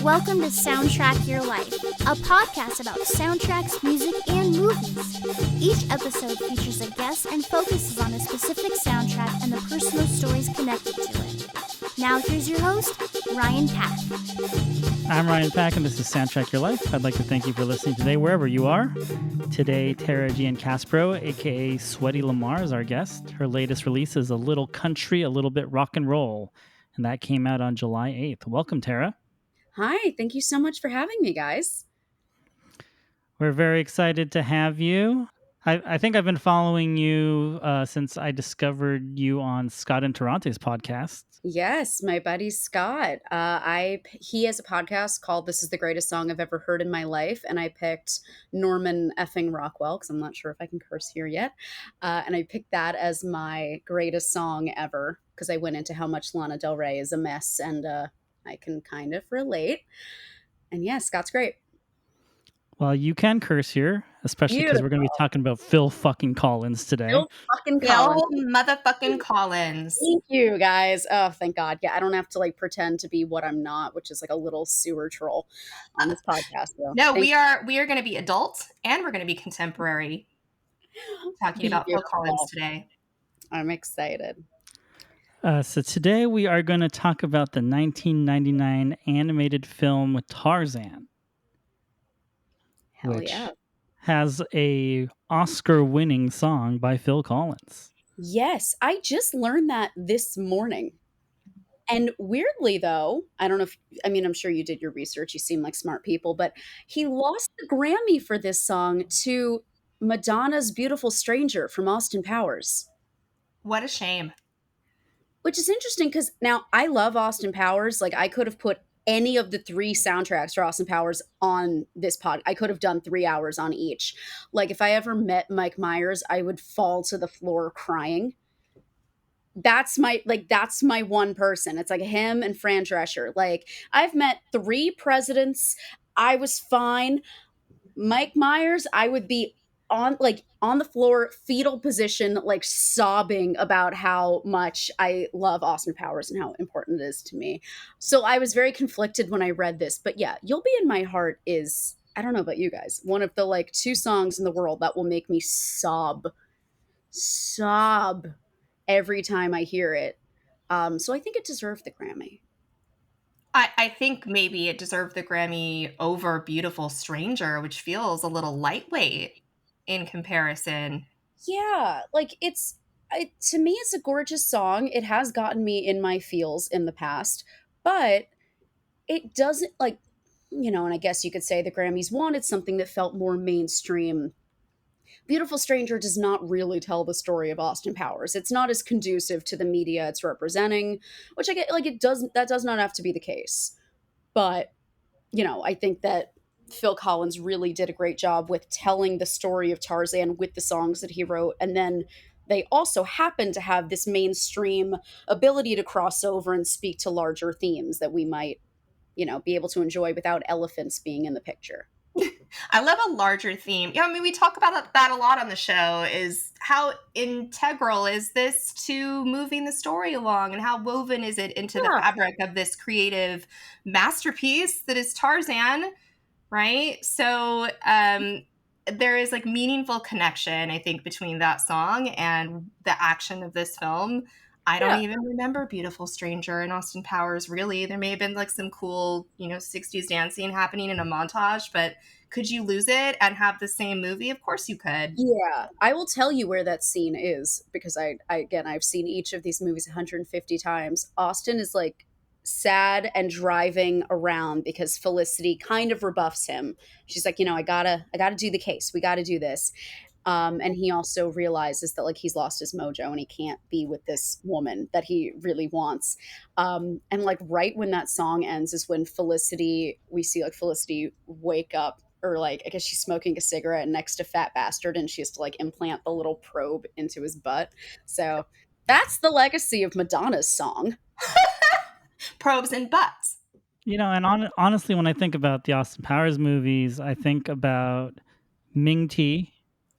Welcome to Soundtrack Your Life, a podcast about soundtracks, music, and movies. Each episode features a guest and focuses on a specific soundtrack and the personal stories connected to it. Now here's your host, Ryan Pack. I'm Ryan Pack, and this is Soundtrack Your Life. I'd like to thank you for listening today, wherever you are. Today, Tara Giancaspro, a.k.a. Sweaty Lamarr, is our guest. Her latest release is A Little Country, A Little Bit Rock and Roll, and that came out on July 8th. Welcome, Tara. Hi, thank you so much for having me, guys. We're very excited to have you. I think I've been following you since I discovered you on Scott and Tarante's podcast. Yes, my buddy Scott. He has a podcast called "This Is the Greatest Song I've Ever Heard in My Life," and I picked Norman effing Rockwell because I'm not sure if I can curse here yet, and I picked that as my greatest song ever because I went into how much Lana Del Rey is a mess, and I can kind of relate. And yeah, Scott's great. Well, you can curse here, especially because we're going to be talking about Phil fucking Collins today. Phil fucking Collins. Phil motherfucking Collins. Thank you, guys. Oh, thank God. Yeah, I don't have to pretend to be what I'm not, which is a little sewer troll on this podcast. So. No, we are going to be adult and we're going to be contemporary talking about Phil Collins today. I'm excited. So today we are going to talk about the 1999 animated film Tarzan. Hell which yeah. has a Oscar-winning song by Phil Collins. Yes, I just learned that this morning. And weirdly, though, I don't know if, I'm sure you did your research. You seem like smart people, but he lost the Grammy for this song to Madonna's Beautiful Stranger from Austin Powers. What a shame. Which is interesting because now I love Austin Powers. I could have put any of the 3 soundtracks for Austin Powers on this pod. I could have done 3 hours on each. If I ever met Mike Myers, I would fall to the floor crying. That's my one person. It's him and Fran Drescher. I've met 3 presidents. I was fine. Mike Myers, I would be on the floor, fetal position, sobbing about how much I love Austin Powers and how important it is to me. So I was very conflicted when I read this. But yeah, You'll Be in My Heart is, I don't know about you guys, one of the 2 songs in the world that will make me sob every time I hear it. So I think it deserved the Grammy. I think maybe it deserved the Grammy over Beautiful Stranger, which feels a little lightweight in comparison. Yeah, to me, it's a gorgeous song. It has gotten me in my feels in the past, but it doesn't and I guess you could say the Grammys wanted something that felt more mainstream. Beautiful Stranger does not really tell the story of Austin Powers. It's not as conducive to the media it's representing, which I get, that does not have to be the case. But, I think that Phil Collins really did a great job with telling the story of Tarzan with the songs that he wrote. And then they also happen to have this mainstream ability to cross over and speak to larger themes that we might, be able to enjoy without elephants being in the picture. I love a larger theme. Yeah, we talk about that a lot on the show, is how integral is this to moving the story along and how woven is it into the fabric of this creative masterpiece that is Tarzan, right? So there is meaningful connection, I think, between that song and the action of this film. I don't even remember Beautiful Stranger and Austin Powers, really. There may have been some cool, 60s dancing happening in a montage, but could you lose it and have the same movie? Of course you could. Yeah, I will tell you where that scene is because I've seen each of these movies 150 times. Austin is sad and driving around because Felicity kind of rebuffs him. She's like, I gotta do the case. We gotta do this. And he also realizes that he's lost his mojo and he can't be with this woman that he really wants. And right when that song ends is when we see Felicity wake up, or I guess she's smoking a cigarette next to Fat Bastard and she has to implant the little probe into his butt. So that's the legacy of Madonna's song. Probes and butts. And honestly, when I think about the Austin Powers movies, I think about Ming T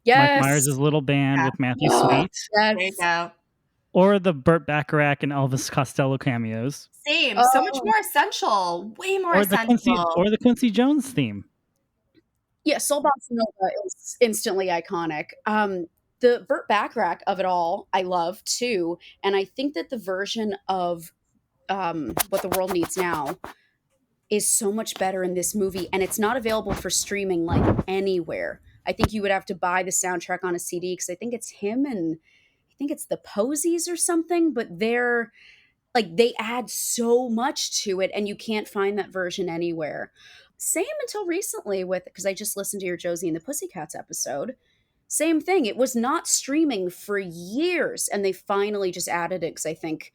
Mike Yes. Myers' Little Band Yeah. with Matthew Oh, Sweet, There you yes. go. or the Burt Bacharach and Elvis Costello cameos, Same. So much Oh, more essential. Way more or the essential. Quincy Jones theme. yeah, Soul Bossa Nova is instantly iconic. The Burt Bacharach of it all, I love too, and I think that the version of What the World Needs Now is so much better in this movie, and it's not available for streaming like anywhere. I think you would have to buy the soundtrack on a CD because I think it's him and I think it's the Posies or something, but they're like they add so much to it, and you can't find that version anywhere. Same until recently with because I just listened to your Josie and the Pussycats episode. Same thing. It was not streaming for years, and they finally just added it because I think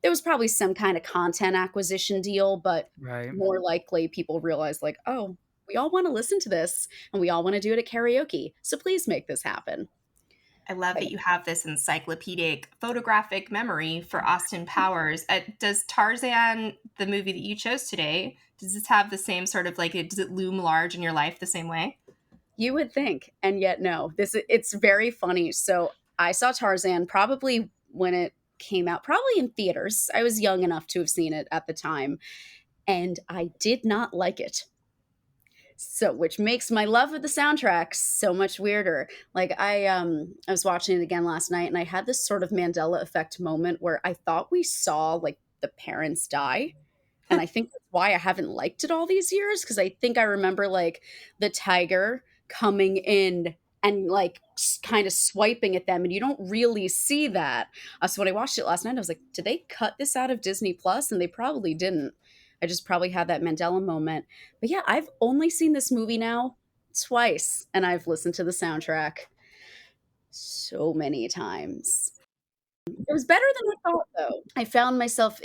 there was probably some kind of content acquisition deal, but Right. more likely people realized, like, oh, we all want to listen to this and we all want to do it at karaoke. So please make this happen. I love that you have this encyclopedic photographic memory for Austin Powers. Does Tarzan, the movie that you chose today, does this have the same sort of like, does it loom large in your life the same way? You would think, and yet no. It's very funny. So I saw Tarzan probably when it came out, probably in theaters. I was young enough to have seen it at the time, and I did not like it. So which makes my love of the soundtrack so much weirder. Like I was watching it again last night and I had this sort of Mandela effect moment where I thought we saw like the parents die, and I think that's why I haven't liked it all these years because I think I remember like the tiger coming in and like kind of swiping at them, and you don't really see that. So when I watched it last night, I was like, did they cut this out of Disney Plus? And they probably didn't. I just probably had that Mandela moment. But yeah, I've only seen this movie now twice, and I've listened to the soundtrack so many times. It was better than I thought, though. I found myself,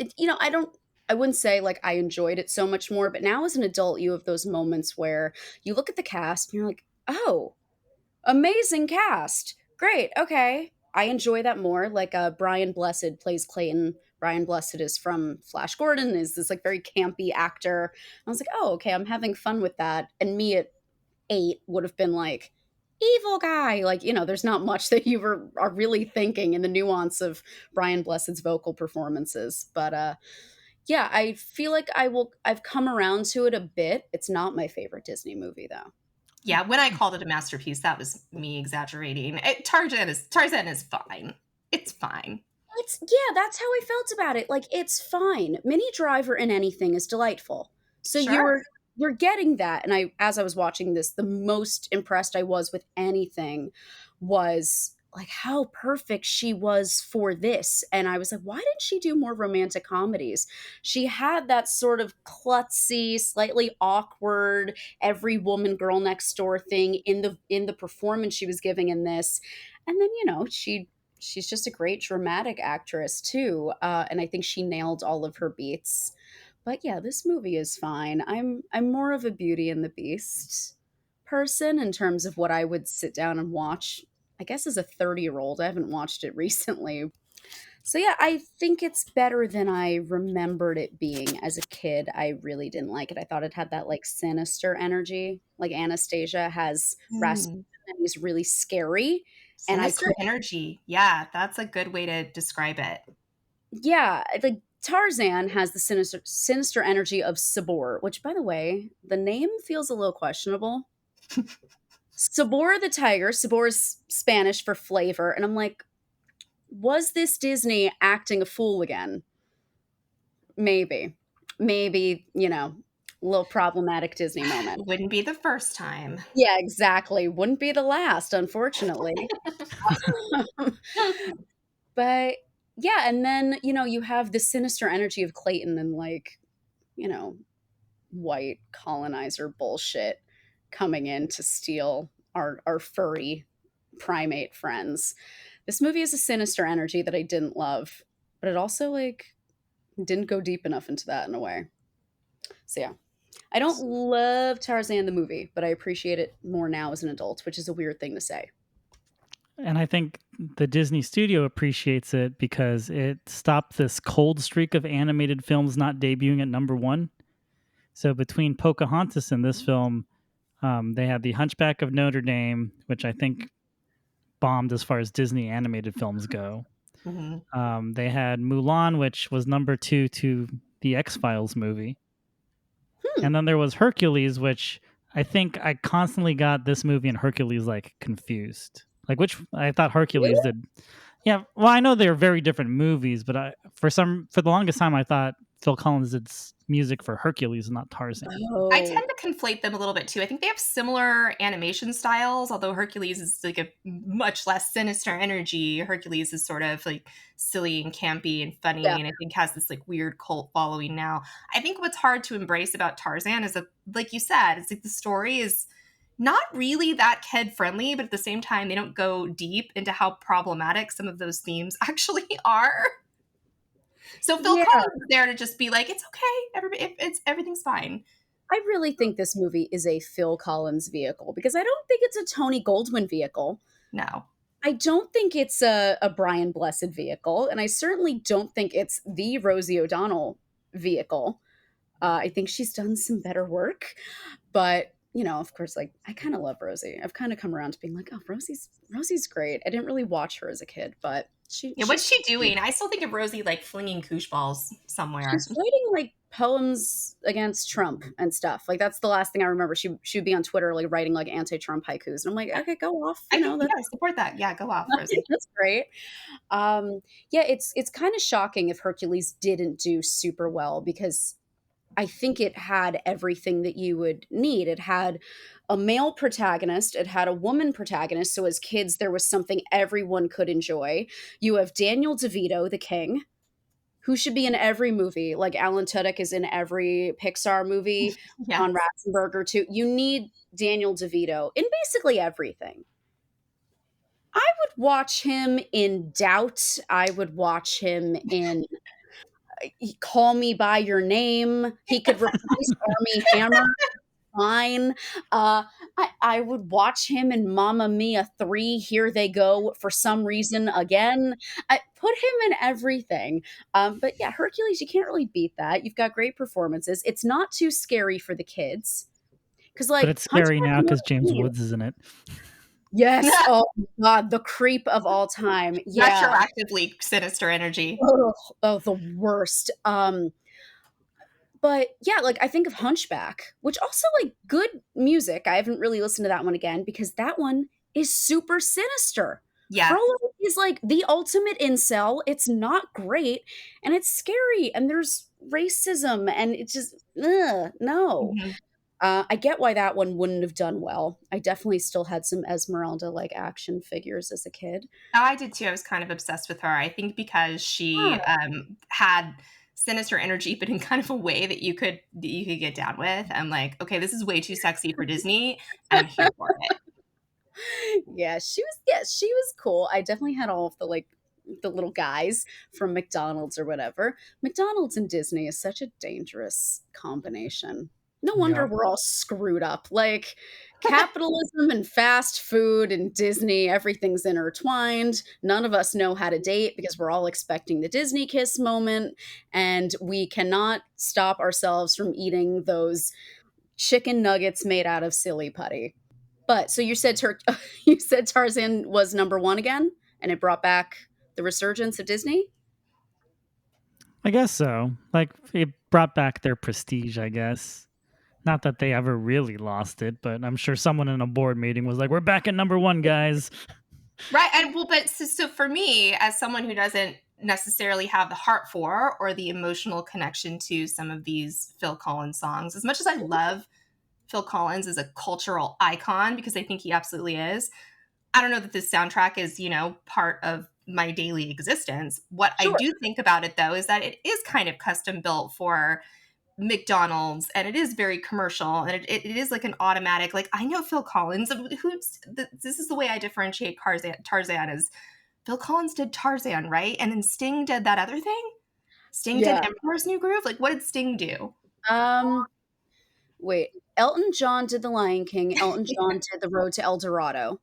I wouldn't say like I enjoyed it so much more, but now as an adult, you have those moments where you look at the cast and you're like, oh, amazing cast. Great. Okay. I enjoy that more. Like Brian Blessed plays Clayton. Brian Blessed is from Flash Gordon, is this like very campy actor. I was like, oh, okay, I'm having fun with that. And me at 8 would have been like, evil guy. Like, there's not much that are really thinking in the nuance of Brian Blessed's vocal performances. But yeah, I feel like I've come around to it a bit. It's not my favorite Disney movie though. Yeah, when I called it a masterpiece, that was me exaggerating. Tarzan is fine. It's fine. Yeah, that's how I felt about it. Like it's fine. Minnie Driver in anything is delightful. So Sure. you're getting that. And as I was watching this, the most impressed I was with anything was like how perfect she was for this. And I was like, why didn't she do more romantic comedies? She had that sort of klutzy, slightly awkward, every woman girl next door thing in the performance she was giving in this. And then, she's just a great dramatic actress too, and I think she nailed all of her beats. But yeah, this movie is fine. I'm more of a Beauty and the Beast person in terms of what I would sit down and watch. I guess as a 30-year-old, I haven't watched it recently. So yeah, I think it's better than I remembered it being as a kid. I really didn't like it. I thought it had that like sinister energy, like Anastasia has Rasputin, Mm. and he's really scary. And I Sinister energy. Yeah, that's a good way to describe it. Yeah, like Tarzan has the sinister energy of Sabor, which by the way, the name feels a little questionable. Sabor the tiger, Sabor is Spanish for flavor, and I'm like, was this Disney acting a fool again? Maybe. Maybe, a little problematic Disney moment. Wouldn't be the first time. Yeah, exactly. Wouldn't be the last, unfortunately. But yeah, and then, you have the sinister energy of Clayton and like, you know, white colonizer bullshit coming in to steal our furry primate friends. This movie has a sinister energy that I didn't love, but it also like didn't go deep enough into that in a way. So yeah. I don't love Tarzan the movie, but I appreciate it more now as an adult, which is a weird thing to say. And I think the Disney studio appreciates it because it stopped this cold streak of animated films not debuting at number one. So between Pocahontas and this film, they had The Hunchback of Notre Dame, which I think bombed as far as Disney animated films go. Mm-hmm. They had Mulan, which was number 2 to the X-Files movie. And then there was Hercules, which I think I constantly got this movie and Hercules like confused. Like which I thought Hercules Really? did. Yeah, well, I know they're very different movies, but for the longest time I thought Phil Collins did music for Hercules and not Tarzan. I Oh, tend to conflate them a little bit too. I think they have similar animation styles, although Hercules is like a much less sinister energy. Hercules is sort of like silly and campy and funny, yeah. and I think has this like weird cult following now. I think what's hard to embrace about Tarzan is that, like you said, it's like the story is not really that kid friendly, but at the same time, they don't go deep into how problematic some of those themes actually are. So Phil Yeah. Collins is there to just be like, it's okay, everything's fine. I really think this movie is a Phil Collins vehicle because I don't think it's a Tony Goldwyn vehicle. No. I don't think it's a Brian Blessed vehicle, and I certainly don't think it's the Rosie O'Donnell vehicle. I think she's done some better work, but of course, like I kind of love Rosie. I've kind of come around to being like, oh, Rosie's great. I didn't really watch her as a kid, but Yeah, what's she doing? I still think of Rosie like flinging koosh balls somewhere. she's writing like poems against Trump and stuff. Like that's the last thing I remember. She would be on Twitter like writing like anti-Trump haikus, and I'm like, okay, go off. I think, That's yeah, support that. Yeah, go off, Rosie. that's great. Yeah, it's kind of shocking if Hercules didn't do super well because I think it had everything that you would need. It had a male protagonist, it had a woman protagonist. So as kids, there was something everyone could enjoy. You have Daniel DeVito, the king, who should be in every movie. Like Alan Tudyk is in every Pixar movie. Yeah. John Ratzenberger too. You need Daniel DeVito in basically everything. I would watch him in Doubt. I would watch him in Call Me by Your Name. He could replace Army Hammer. Fine. I would watch him in Mamma Mia 3, Here They Go, for some reason again. I put him in everything. But yeah, Hercules, you can't really beat that. You've got great performances. It's not too scary for the kids. Because, But like, it's scary Hunchback now of because Notre James Dame. Woods is in it. Yes. Oh, God. The creep of all time. Yeah. Retroactively sinister energy. Oh, the worst. But yeah, like I think of Hunchback, which also like good music. I haven't really listened to that one again because that one is super sinister. Yeah. Frollo is like the ultimate incel. It's not great and it's scary and there's racism and it's just no. Mm-hmm. I get why that one wouldn't have done well. I definitely still had some Esmeralda like action figures as a kid. Oh, I did too. I was kind of obsessed with her. I think because she had sinister energy, but in kind of a way that you could get down with. I'm like, okay, this is way too sexy for Disney, and I'm here for it. Yeah, she was cool. I definitely had all of the like the little guys from McDonald's or whatever. McDonald's and Disney is such a dangerous combination. No wonder Yeah. we're all screwed up. Like capitalism and fast food and Disney, everything's intertwined. None of us know how to date because we're all expecting the Disney kiss moment, and we cannot stop ourselves from eating those chicken nuggets made out of silly putty. But so you said you said Tarzan was number one again, and it brought back the resurgence of Disney. I guess so. Like it brought back their prestige, I guess. Not that they ever really lost it, but I'm sure someone in a board meeting was like, "We're back at number 1, guys." Right. And well, but so for me, as someone who doesn't necessarily have the heart for or the emotional connection to some of these Phil Collins songs, as much as I love Phil Collins as a cultural icon, because I think he absolutely is, I don't know that this soundtrack is, part of my daily existence. What I Sure. do think about it, though, is that it is kind of custom built for McDonald's, and it is very commercial, and it is like an automatic, like, I know Phil Collins. This is the way I differentiate Tarzan is Phil Collins did Tarzan, right? And then Sting did that other thing. Sting did Yeah. Emperor's New Groove. Like, what did Sting do? Wait. Elton John did The Lion King. Elton John did The Road to El Dorado.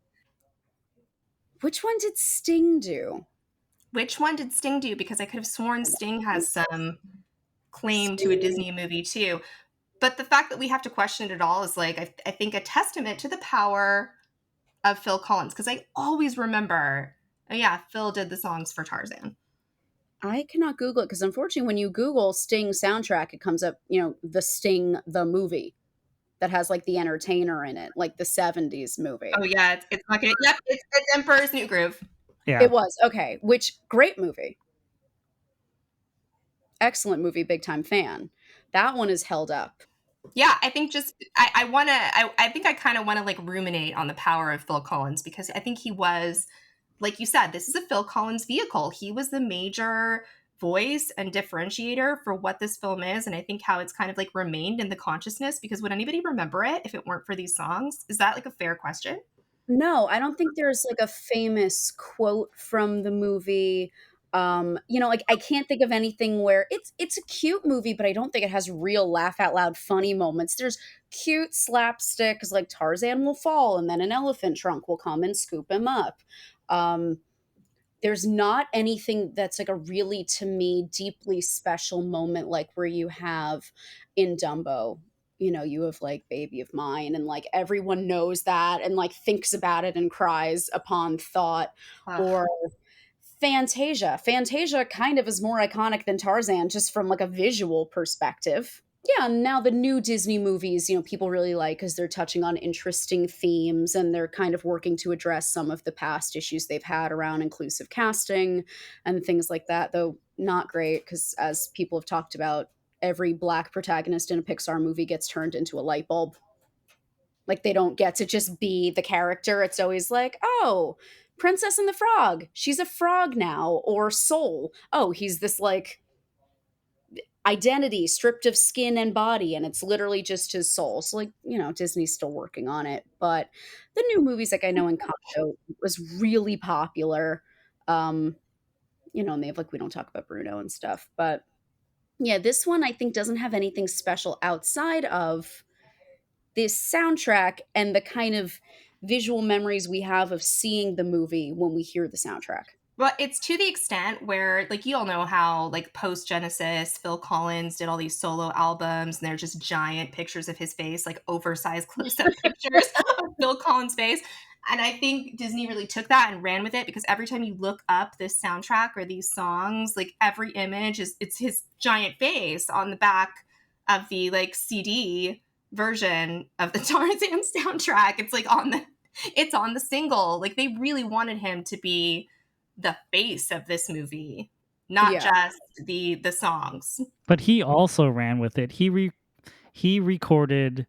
Which one did Sting do? Which one did Sting do? Because I could have sworn Sting has some claim to a Disney movie too. But the fact that we have to question it at all is like, I think a testament to the power of Phil Collins? Because I always remember, oh yeah, Phil did the songs for Tarzan. I cannot Google it because unfortunately, when you Google Sting soundtrack, it comes up, the Sting, the movie that has like the entertainer in it, like the 70s movie. Oh yeah, it's not gonna. Yep, it's Emperor's New Groove. Yeah. It was. Okay. Which great movie. Excellent movie, big time fan. That one is held up. Yeah, I think just I think I kind of want to like ruminate on the power of Phil Collins because I think he was, like you said, this is a Phil Collins vehicle. He was the major voice and differentiator for what this film is, and I think how it's kind of like remained in the consciousness because would anybody remember it if it weren't for these songs? Is that like a fair question? No, I don't think there's like a famous quote from the movie. Like I can't think of anything where it's a cute movie, but I don't think it has real laugh out loud funny moments. There's cute slapsticks like Tarzan will fall and then an elephant trunk will come and scoop him up. Um, there's not anything that's like a really, to me, deeply special moment like where you have in Dumbo. You have like Baby of Mine, and like everyone knows that and like thinks about it and cries upon thought. Ugh. Or Fantasia. Fantasia kind of is more iconic than Tarzan just from like a visual perspective. Yeah, and now the new Disney movies, people really like because they're touching on interesting themes and they're kind of working to address some of the past issues they've had around inclusive casting and things like that, though not great because, as people have talked about, every Black protagonist in a Pixar movie gets turned into a light bulb. Like they don't get to just be the character. It's always like, oh, Princess and the Frog. She's a frog now. Or Soul. Oh, he's this like identity stripped of skin and body, and it's literally just his soul. So like, Disney's still working on it. But the new movies, like I know Encanto was really popular. And they have like We Don't Talk About Bruno and stuff. But yeah, this one I think doesn't have anything special outside of this soundtrack and the kind of visual memories we have of seeing the movie when we hear the soundtrack. Well, it's to the extent where, like, you all know how, like, post Genesis, Phil Collins did all these solo albums, and they're just giant pictures of his face, like oversized close up pictures of Phil Collins' face. And I think Disney really took that and ran with it because every time you look up this soundtrack or these songs, like, every image it's his giant face on the back of the like CD version of the Tarzan soundtrack. It's like it's on the single. Like they really wanted him to be the face of this movie, not just the songs. But he also ran with it. He recorded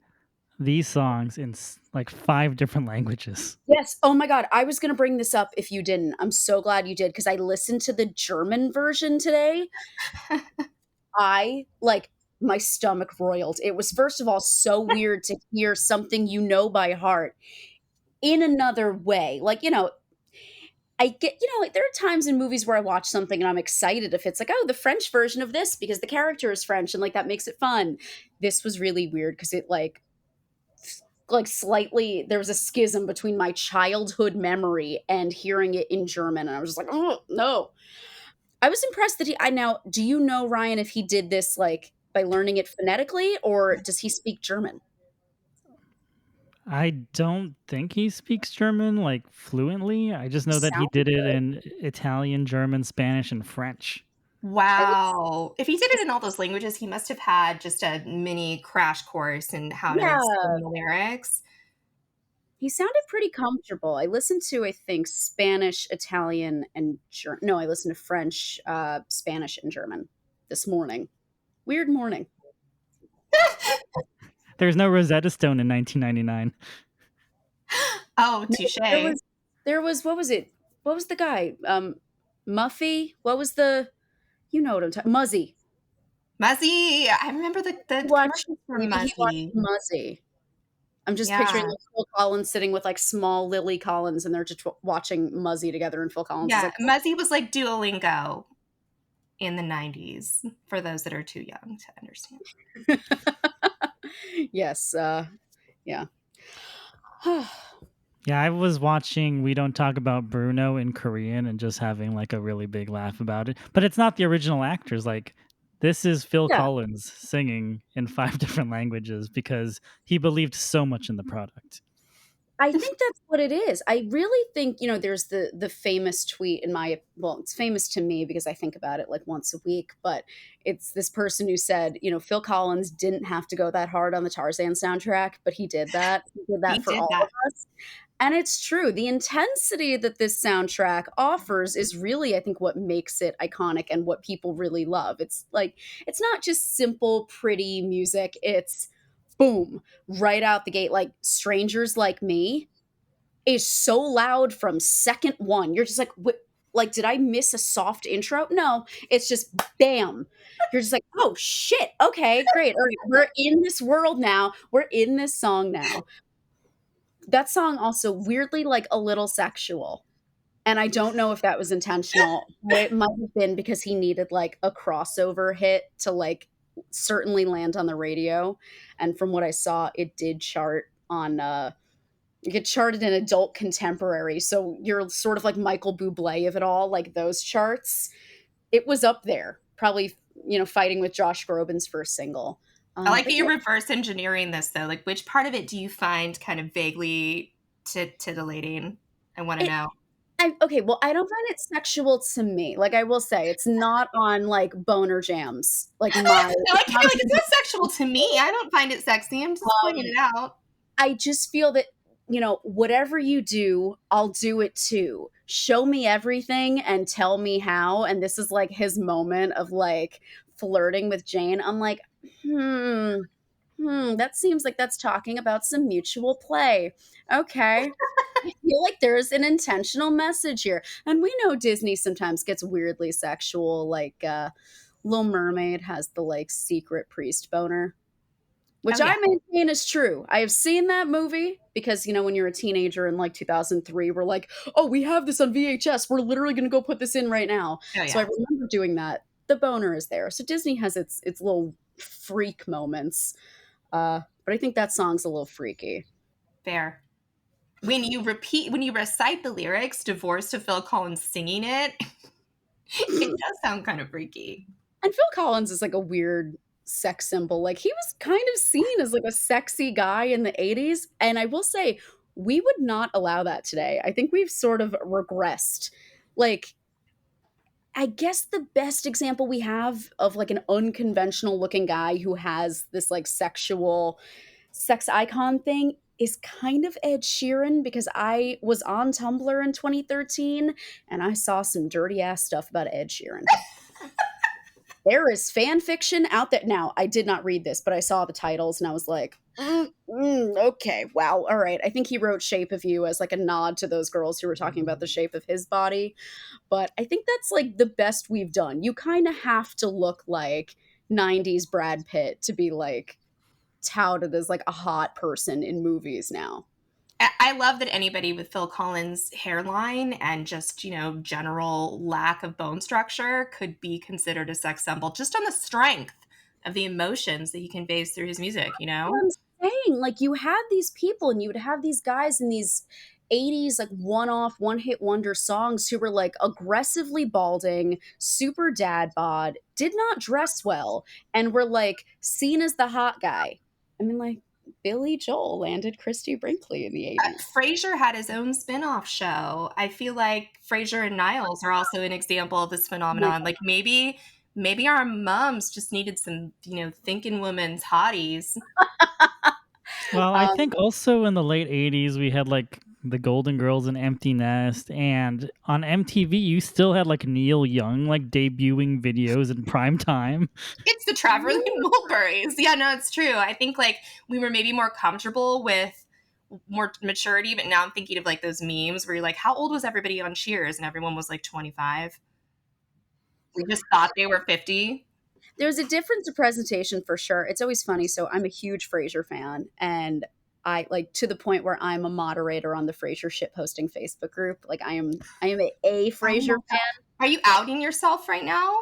these songs in like 5 different languages. Yes. Oh my God. I was going to bring this up if you didn't. I'm so glad you did because I listened to the German version today. My stomach roiled. It was, first of all, so weird to hear something by heart in another way. Like, I get, like there are times in movies where I watch something and I'm excited if it's like, oh, the French version of this because the character is French and like that makes it fun. This was really weird because it like slightly, there was a schism between my childhood memory and hearing it in German. And I was just like, oh, no. I was impressed that do you know, Ryan, if he did this like by learning it phonetically or does he speak German? I don't think he speaks German like fluently. I just know that he did it in Italian, German, Spanish, and French. Wow. If he did it in all those languages, he must have had just a mini crash course in how to sing the lyrics. He sounded pretty comfortable. I listened to, I think, Spanish, Italian, and no, I listened to French, Spanish, and German this morning. Weird morning. There's no Rosetta Stone in 1999. Oh, touche. There was what was it? What was the guy? Muffy? What was the? You know what I'm talking? Muzzy. Muzzy. I remember the commercials for Muzzy. Muzzy. I'm just picturing like Phil Collins sitting with like small Lily Collins, and they're just watching Muzzy together. And Phil Collins. Yeah, is like, Muzzy was like Duolingo in the 90s. For those that are too young to understand. Yes. Yeah. Yeah, I was watching We Don't Talk About Bruno in Korean and just having like a really big laugh about it. But it's not the original actors. Like this is Phil Collins singing in 5 different languages because he believed so much in the product. I think that's what it is. I really think, there's the famous tweet it's famous to me because I think about it like once a week, but it's this person who said, Phil Collins didn't have to go that hard on the Tarzan soundtrack, but he did that. He did He that for did all of that. us. And it's true. The intensity that this soundtrack offers is really, I think, what makes it iconic and what people really love. It's like, it's not just simple, pretty music. It's boom, right out the gate. Like Strangers Like Me is so loud from second one. You're just like, what? Like, did I miss a soft intro? No, it's just bam. You're just like, oh shit. Okay, great. All right, we're in this world now. We're in this song now. That song also weirdly like a little sexual. And I don't know if that was intentional, but it might have been because he needed like a crossover hit to like certainly land on the radio. And from what I saw, it did chart on get charted in adult contemporary. So you're sort of like Michael Bublé of it all, like those charts. It was up there, probably, fighting with Josh Groban's first single. I like that Yeah, you're reverse engineering this, though. Like, which part of it do you find kind of vaguely titillating? I want to know. okay, well, I don't find it sexual to me. Like I will say, it's not on like boner jams. Like my, No, I feel like it's not sexual to me. I don't find it sexy. I'm just pointing it out. I just feel that, whatever you do, I'll do it too. Show me everything and tell me how. And this is like his moment of like flirting with Jane. I'm like, that seems like that's talking about some mutual play. Okay. I feel like there's an intentional message here. And we know Disney sometimes gets weirdly sexual, like Little Mermaid has the like secret priest boner, which Oh, yeah. I maintain is true. I have seen that movie because, when you're a teenager in like 2003, we're like, oh, we have this on VHS. We're literally going to go put this in right now. Oh, So I yeah. remember doing that. The boner is there. So Disney has its little freak moments. But I think that song's a little freaky. Fair. When you recite the lyrics, divorced to Phil Collins singing it, it does sound kind of freaky. And Phil Collins is like a weird sex symbol. Like he was kind of seen as like a sexy guy in the 80s. And I will say, we would not allow that today. I think we've sort of regressed. Like, I guess the best example we have of like an unconventional looking guy who has this like sexual sex icon thing is kind of Ed Sheeran, because I was on Tumblr in 2013 and I saw some dirty ass stuff about Ed Sheeran. There is fan fiction out there. Now, I did not read this, but I saw the titles and I was like, okay, wow, all right. I think he wrote Shape of You as like a nod to those girls who were talking about the shape of his body. But I think that's like the best we've done. You kind of have to look like 90s Brad Pitt to be like touted as like a hot person in movies now. I love that anybody with Phil Collins' hairline and just, general lack of bone structure could be considered a sex symbol just on the strength of the emotions that he conveys through his music, What I'm saying, like you had these people and you would have these guys in these 80s like one-off, one-hit wonder songs who were like aggressively balding, super dad bod, did not dress well, and were like seen as the hot guy. I mean, like Billy Joel landed Christy Brinkley in the 80s. Frasier had his own spin-off show. I feel like Frasier and Niles are also an example of this phenomenon. Like maybe our moms just needed some, thinking women's hotties. Well, I think also in the late 80s, we had like the Golden Girls and Empty Nest. And on MTV, you still had like Neil Young like debuting videos in prime time. It's the Traveling Wilburys. Yeah, no, it's true. I think like we were maybe more comfortable with more maturity, but now I'm thinking of like those memes where you're like, how old was everybody on Cheers? And everyone was like 25. We just thought they were 50. There's a difference of presentation for sure. It's always funny. So I'm a huge Frasier fan, and I like to the point where I'm a moderator on the Frasier shit posting Facebook group. Like I am a Frasier fan. Are you outing yourself right now?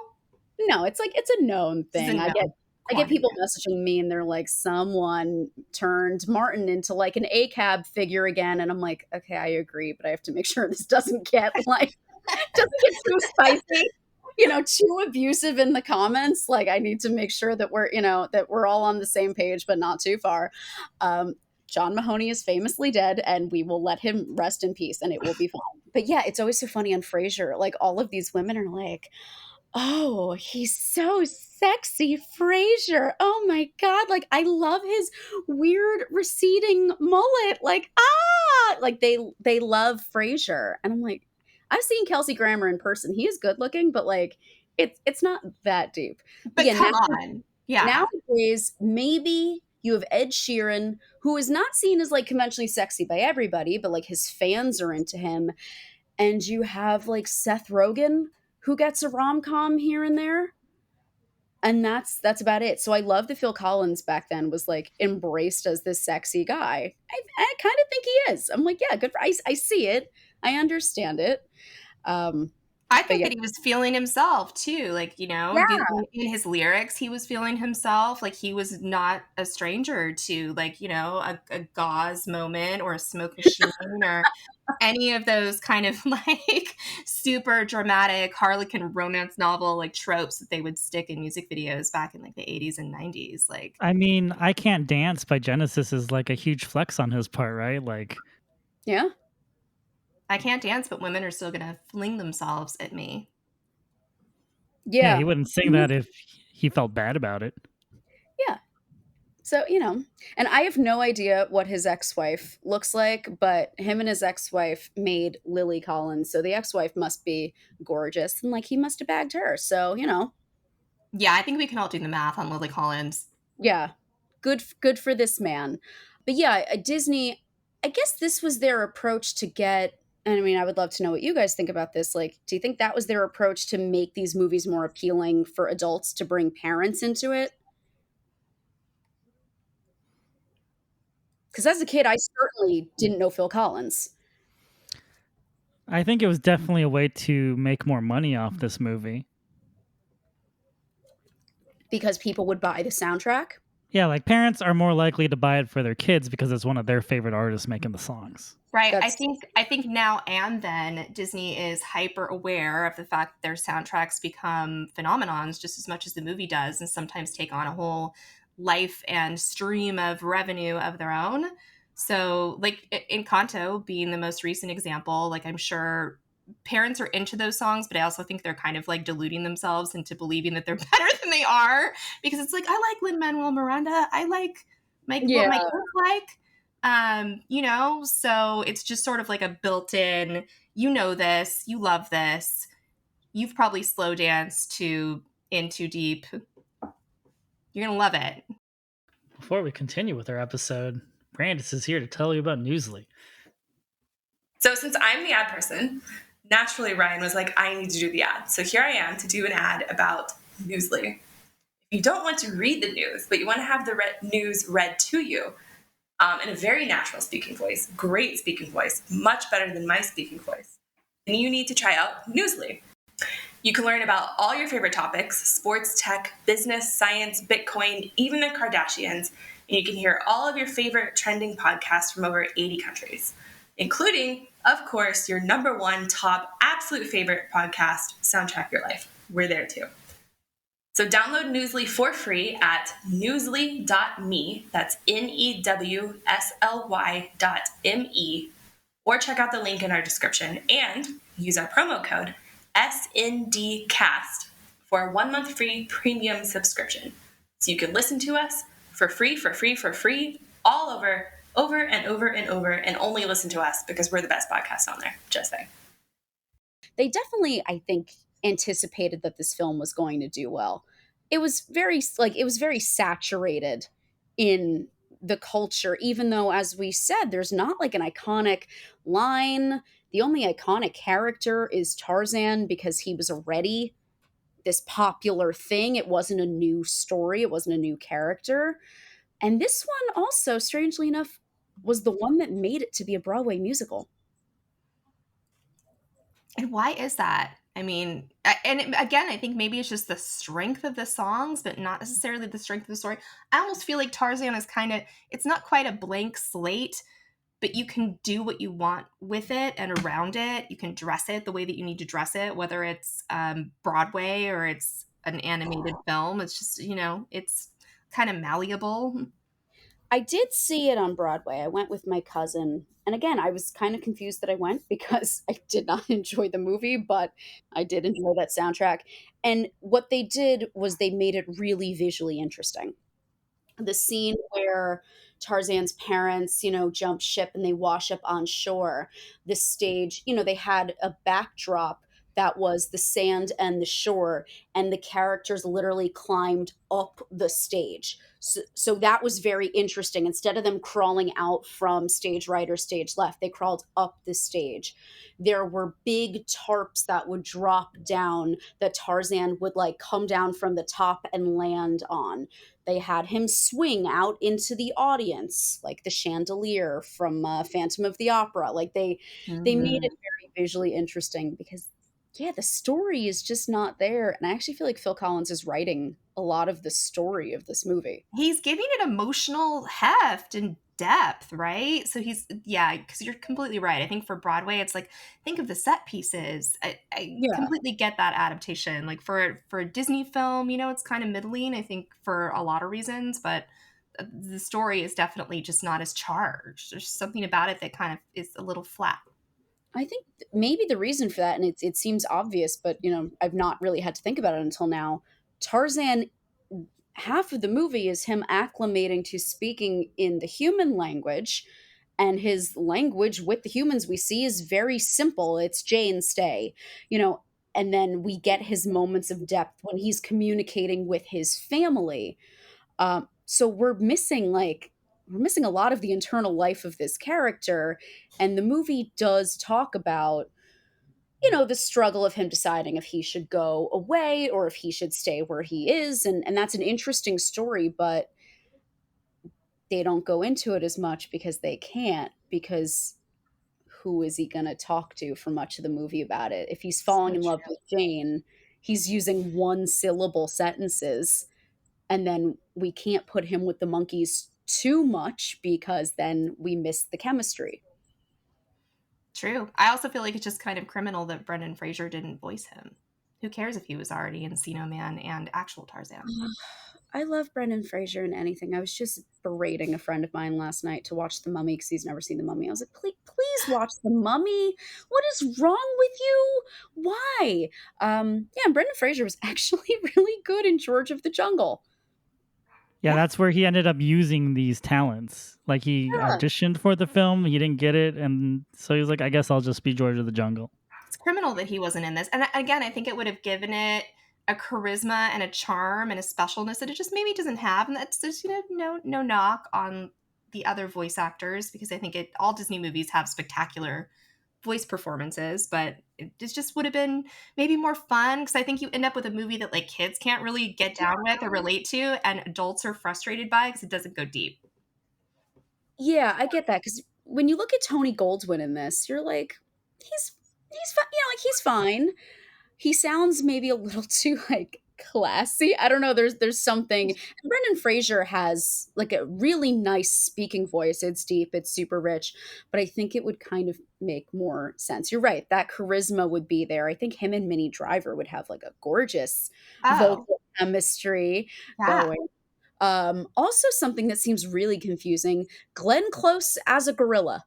No, it's like it's a known thing. I get people quantity. messaging me and they're like, someone turned Martin into like an ACAB figure again, and I'm like, okay, I agree, but I have to make sure this doesn't get like doesn't get too spicy. Too abusive in the comments. Like I need to make sure that we're all on the same page, but not too far. John Mahoney is famously dead, and we will let him rest in peace, and it will be fine. But yeah, it's always so funny on Frasier. Like, all of these women are like, "Oh, he's so sexy, Frasier. Oh my God. Like, I love his weird receding mullet. Like, like they love Frasier." And I'm like, I've seen Kelsey Grammer in person. He is good looking, but like it's not that deep. But But yeah, come on. Yeah. nowadays, maybe you have Ed Sheeran, who is not seen as like conventionally sexy by everybody, but like his fans are into him. And you have like Seth Rogen, who gets a rom-com here and there. And that's about it. So I love that Phil Collins back then was like embraced as this sexy guy. I kind of think he is. I'm like, yeah, good for I see it. I understand it. I But think yeah. that he was feeling himself too. Like, Yeah. in his lyrics, he was feeling himself. Like, he was not a stranger to, like, a gauze moment or a smoke machine or any of those kind of like super dramatic Harlequin romance novel like tropes that they would stick in music videos back in like the 80s and 90s. Like, I mean, I Can't Dance by Genesis is like a huge flex on his part, right? Like, Yeah. I can't dance, but women are still going to fling themselves at me. yeah, he Yeah. wouldn't sing Mhm. that if he felt bad about it. Yeah. So, and I have no idea what his ex-wife looks like, but him and his ex-wife made Lily Collins. So the ex-wife must be gorgeous, and like he must have bagged her. So, Yeah, I think we can all do the math on Lily Collins. yeah. Good for this man. But yeah, Disney, I guess this was their approach to get, and I mean, I would love to know what you guys think about this. Like, do you think that was their approach to make these movies more appealing for adults, to bring parents into it? Because as a kid, I certainly didn't know Phil Collins. I think it was definitely a way to make more money off this movie. Because people would buy the soundtrack. Yeah, like parents are more likely to buy it for their kids because it's one of their favorite artists making the songs. Right. I That's think now and then Disney is hyper aware of the fact that their soundtracks become phenomenons just as much as the movie does, and sometimes take on a whole life and stream of revenue of their own. So, like, Encanto being the most recent example, like, I'm sure parents are into those songs, but I also think they're kind of like deluding themselves into believing that they're better than they are, because it's like, I like Lin-Manuel Miranda. I like what yeah. my kids like. So it's just sort of like a built-in, this, you love this, you've probably slow danced to In Too Deep, you're gonna love it. Before we continue with our episode, Brandis is here to tell you about Newsly. So since I'm the ad person, naturally Ryan was like, I need to do the ad. So here I am to do an ad about Newsly. If you don't want to read the news, but you want to have the news read to you in a very natural speaking voice, great speaking voice, much better than my speaking voice, then you need to try out Newsly. You can learn about all your favorite topics: sports, tech, business, science, Bitcoin, even the Kardashians. And you can hear all of your favorite trending podcasts from over 80 countries, including, of course, your number one top absolute favorite podcast, Soundtrack Your Life. We're there too. So download Newsly for free at newsly.me, that's newsly.me, or check out the link in our description and use our promo code SNDCast for a 1 month free premium subscription. So you can listen to us for free, all over and over, and only listen to us because we're the best podcast on there. Just saying. They definitely, I think, anticipated that this film was going to do well. It was very saturated in the culture, even though, as we said, there's not like an iconic line. The only iconic character is Tarzan, because he was already this popular thing. It wasn't a new story, it wasn't a new character. And this one also, strangely enough, was the one that made it to be a Broadway musical. And why is that? I mean, again, I think maybe it's just the strength of the songs, but not necessarily the strength of the story. I almost feel like Tarzan is it's not quite a blank slate, but you can do what you want with it and around it. You can dress it the way that you need to dress it, whether it's Broadway or it's an animated film. It's just, it's kind of malleable. I did see it on Broadway. I went with my cousin. And again, I was kind of confused that I went because I did not enjoy the movie, but I did enjoy that soundtrack. And what they did was they made it really visually interesting. The scene where Tarzan's parents, jump ship and they wash up on shore, the stage, they had a backdrop that was the sand and the shore, and the characters literally climbed up the stage. So that was very interesting. Instead of them crawling out from stage right or stage left, they crawled up the stage. There were big tarps that would drop down that Tarzan would like come down from the top and land on. They had him swing out into the audience like the chandelier from Phantom of the Opera. Like they made it very visually interesting because yeah, the story is just not there, and I actually feel like Phil Collins is writing a lot of the story of this movie. He's giving it emotional heft and depth, right? So yeah, because you're completely right. I think for Broadway, it's like, think of the set pieces. I Yeah. completely get that adaptation. Like for a Disney film, it's kind of middling, I think, for a lot of reasons, but the story is definitely just not as charged. There's something about it that kind of is a little flat. I think maybe the reason for that, and it seems obvious, but I've not really had to think about it until now. Tarzan, half of the movie is him acclimating to speaking in the human language, and his language with the humans we see is very simple. It's Jane stay, and then we get his moments of depth when he's communicating with his family. So we're missing a lot of the internal life of this character, and the movie does talk about the struggle of him deciding if he should go away or if he should stay where he is, and that's an interesting story, but they don't go into it as much because they can't, because who is he going to talk to for much of the movie about it? If he's falling in love with Jane, he's using one syllable sentences, and then we can't put him with the monkeys too much because then we miss the chemistry. True. I also feel like it's just kind of criminal that Brendan Fraser didn't voice him. Who cares if he was already Encino Man and actual Tarzan? I love Brendan Fraser in anything. I was just berating a friend of mine last night to watch The Mummy because he's never seen The Mummy. I was like, please watch The Mummy. What is wrong with you? Why? Yeah, and Brendan Fraser was actually really good in George of the Jungle. Yeah, that's where he ended up using these talents. Like he auditioned for the film, he didn't get it, and so he was like, I guess I'll just be George of the Jungle. It's criminal that he wasn't in this. And again, I think it would have given it a charisma and a charm and a specialness that it just maybe doesn't have. And that's just, no knock on the other voice actors, because I think all Disney movies have spectacular voice performances, but it just would have been maybe more fun, because I think you end up with a movie that like kids can't really get down with or relate to, and adults are frustrated by because it doesn't go deep. Yeah, I get that, because when you look at Tony Goldwyn in this, you're like, he's fine. He's fine. He sounds maybe a little too like classy. I don't know. There's something. And Brendan Fraser has like a really nice speaking voice. It's deep. It's super rich. But I think it would kind of make more sense. You're right. That charisma would be there. I think him and Minnie Driver would have like a gorgeous vocal chemistry going. Also, something that seems really confusing: Glenn Close as a gorilla.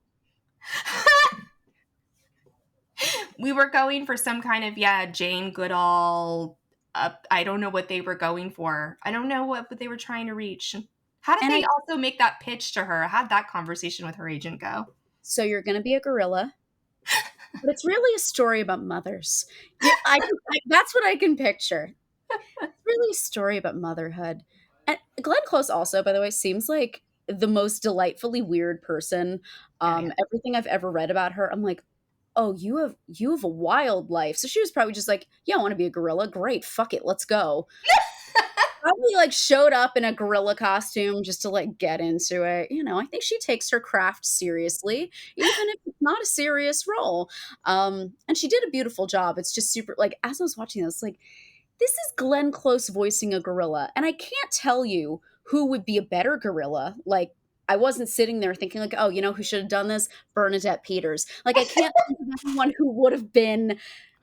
We were going for some kind of, Jane Goodall. I don't know what they were going for. I don't know what they were trying to reach. How did they also make that pitch to her? How'd that conversation with her agent go? So you're going to be a gorilla, but it's really a story about mothers. Yeah, that's what I can picture. It's really a story about motherhood. And Glenn Close also, by the way, seems like the most delightfully weird person. Everything I've ever read about her, I'm like, oh, you have a wild life. So she was probably just like, yeah, I want to be a gorilla. Great, fuck it, let's go. Probably like showed up in a gorilla costume just to like get into it. I think she takes her craft seriously, even if it's not a serious role. And she did a beautiful job. It's just super, like, as I was watching this, like, this is Glenn Close voicing a gorilla. And I can't tell you who would be a better gorilla. Like, I wasn't sitting there thinking like, oh, who should have done this? Bernadette Peters. Like, I can't think of anyone who would have been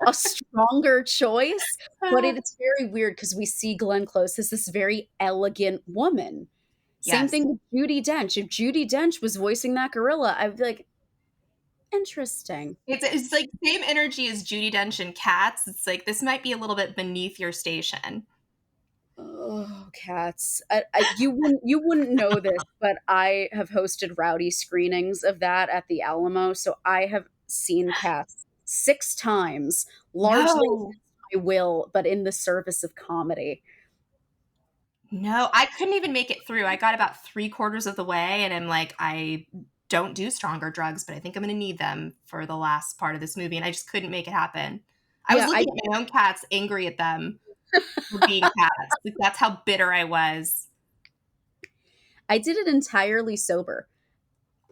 a stronger choice, but it's very weird because we see Glenn Close as this very elegant woman. Same Yes. thing with Judi Dench. If Judi Dench was voicing that gorilla, I'd be like, interesting. It's like same energy as Judi Dench in Cats. It's like, this might be a little bit beneath your station. Oh, Cats! You wouldn't know this, but I have hosted rowdy screenings of that at the Alamo, so I have seen Cats 6 times, largely No. against my will, but in the service of comedy. No, I couldn't even make it through. I got about 3/4 of the way, and I'm like, I don't do stronger drugs, but I think I'm going to need them for the last part of this movie, and I just couldn't make it happen. I was Yeah, looking at my own cats, angry at them for being cats. Like, that's how bitter I was. I did it entirely sober,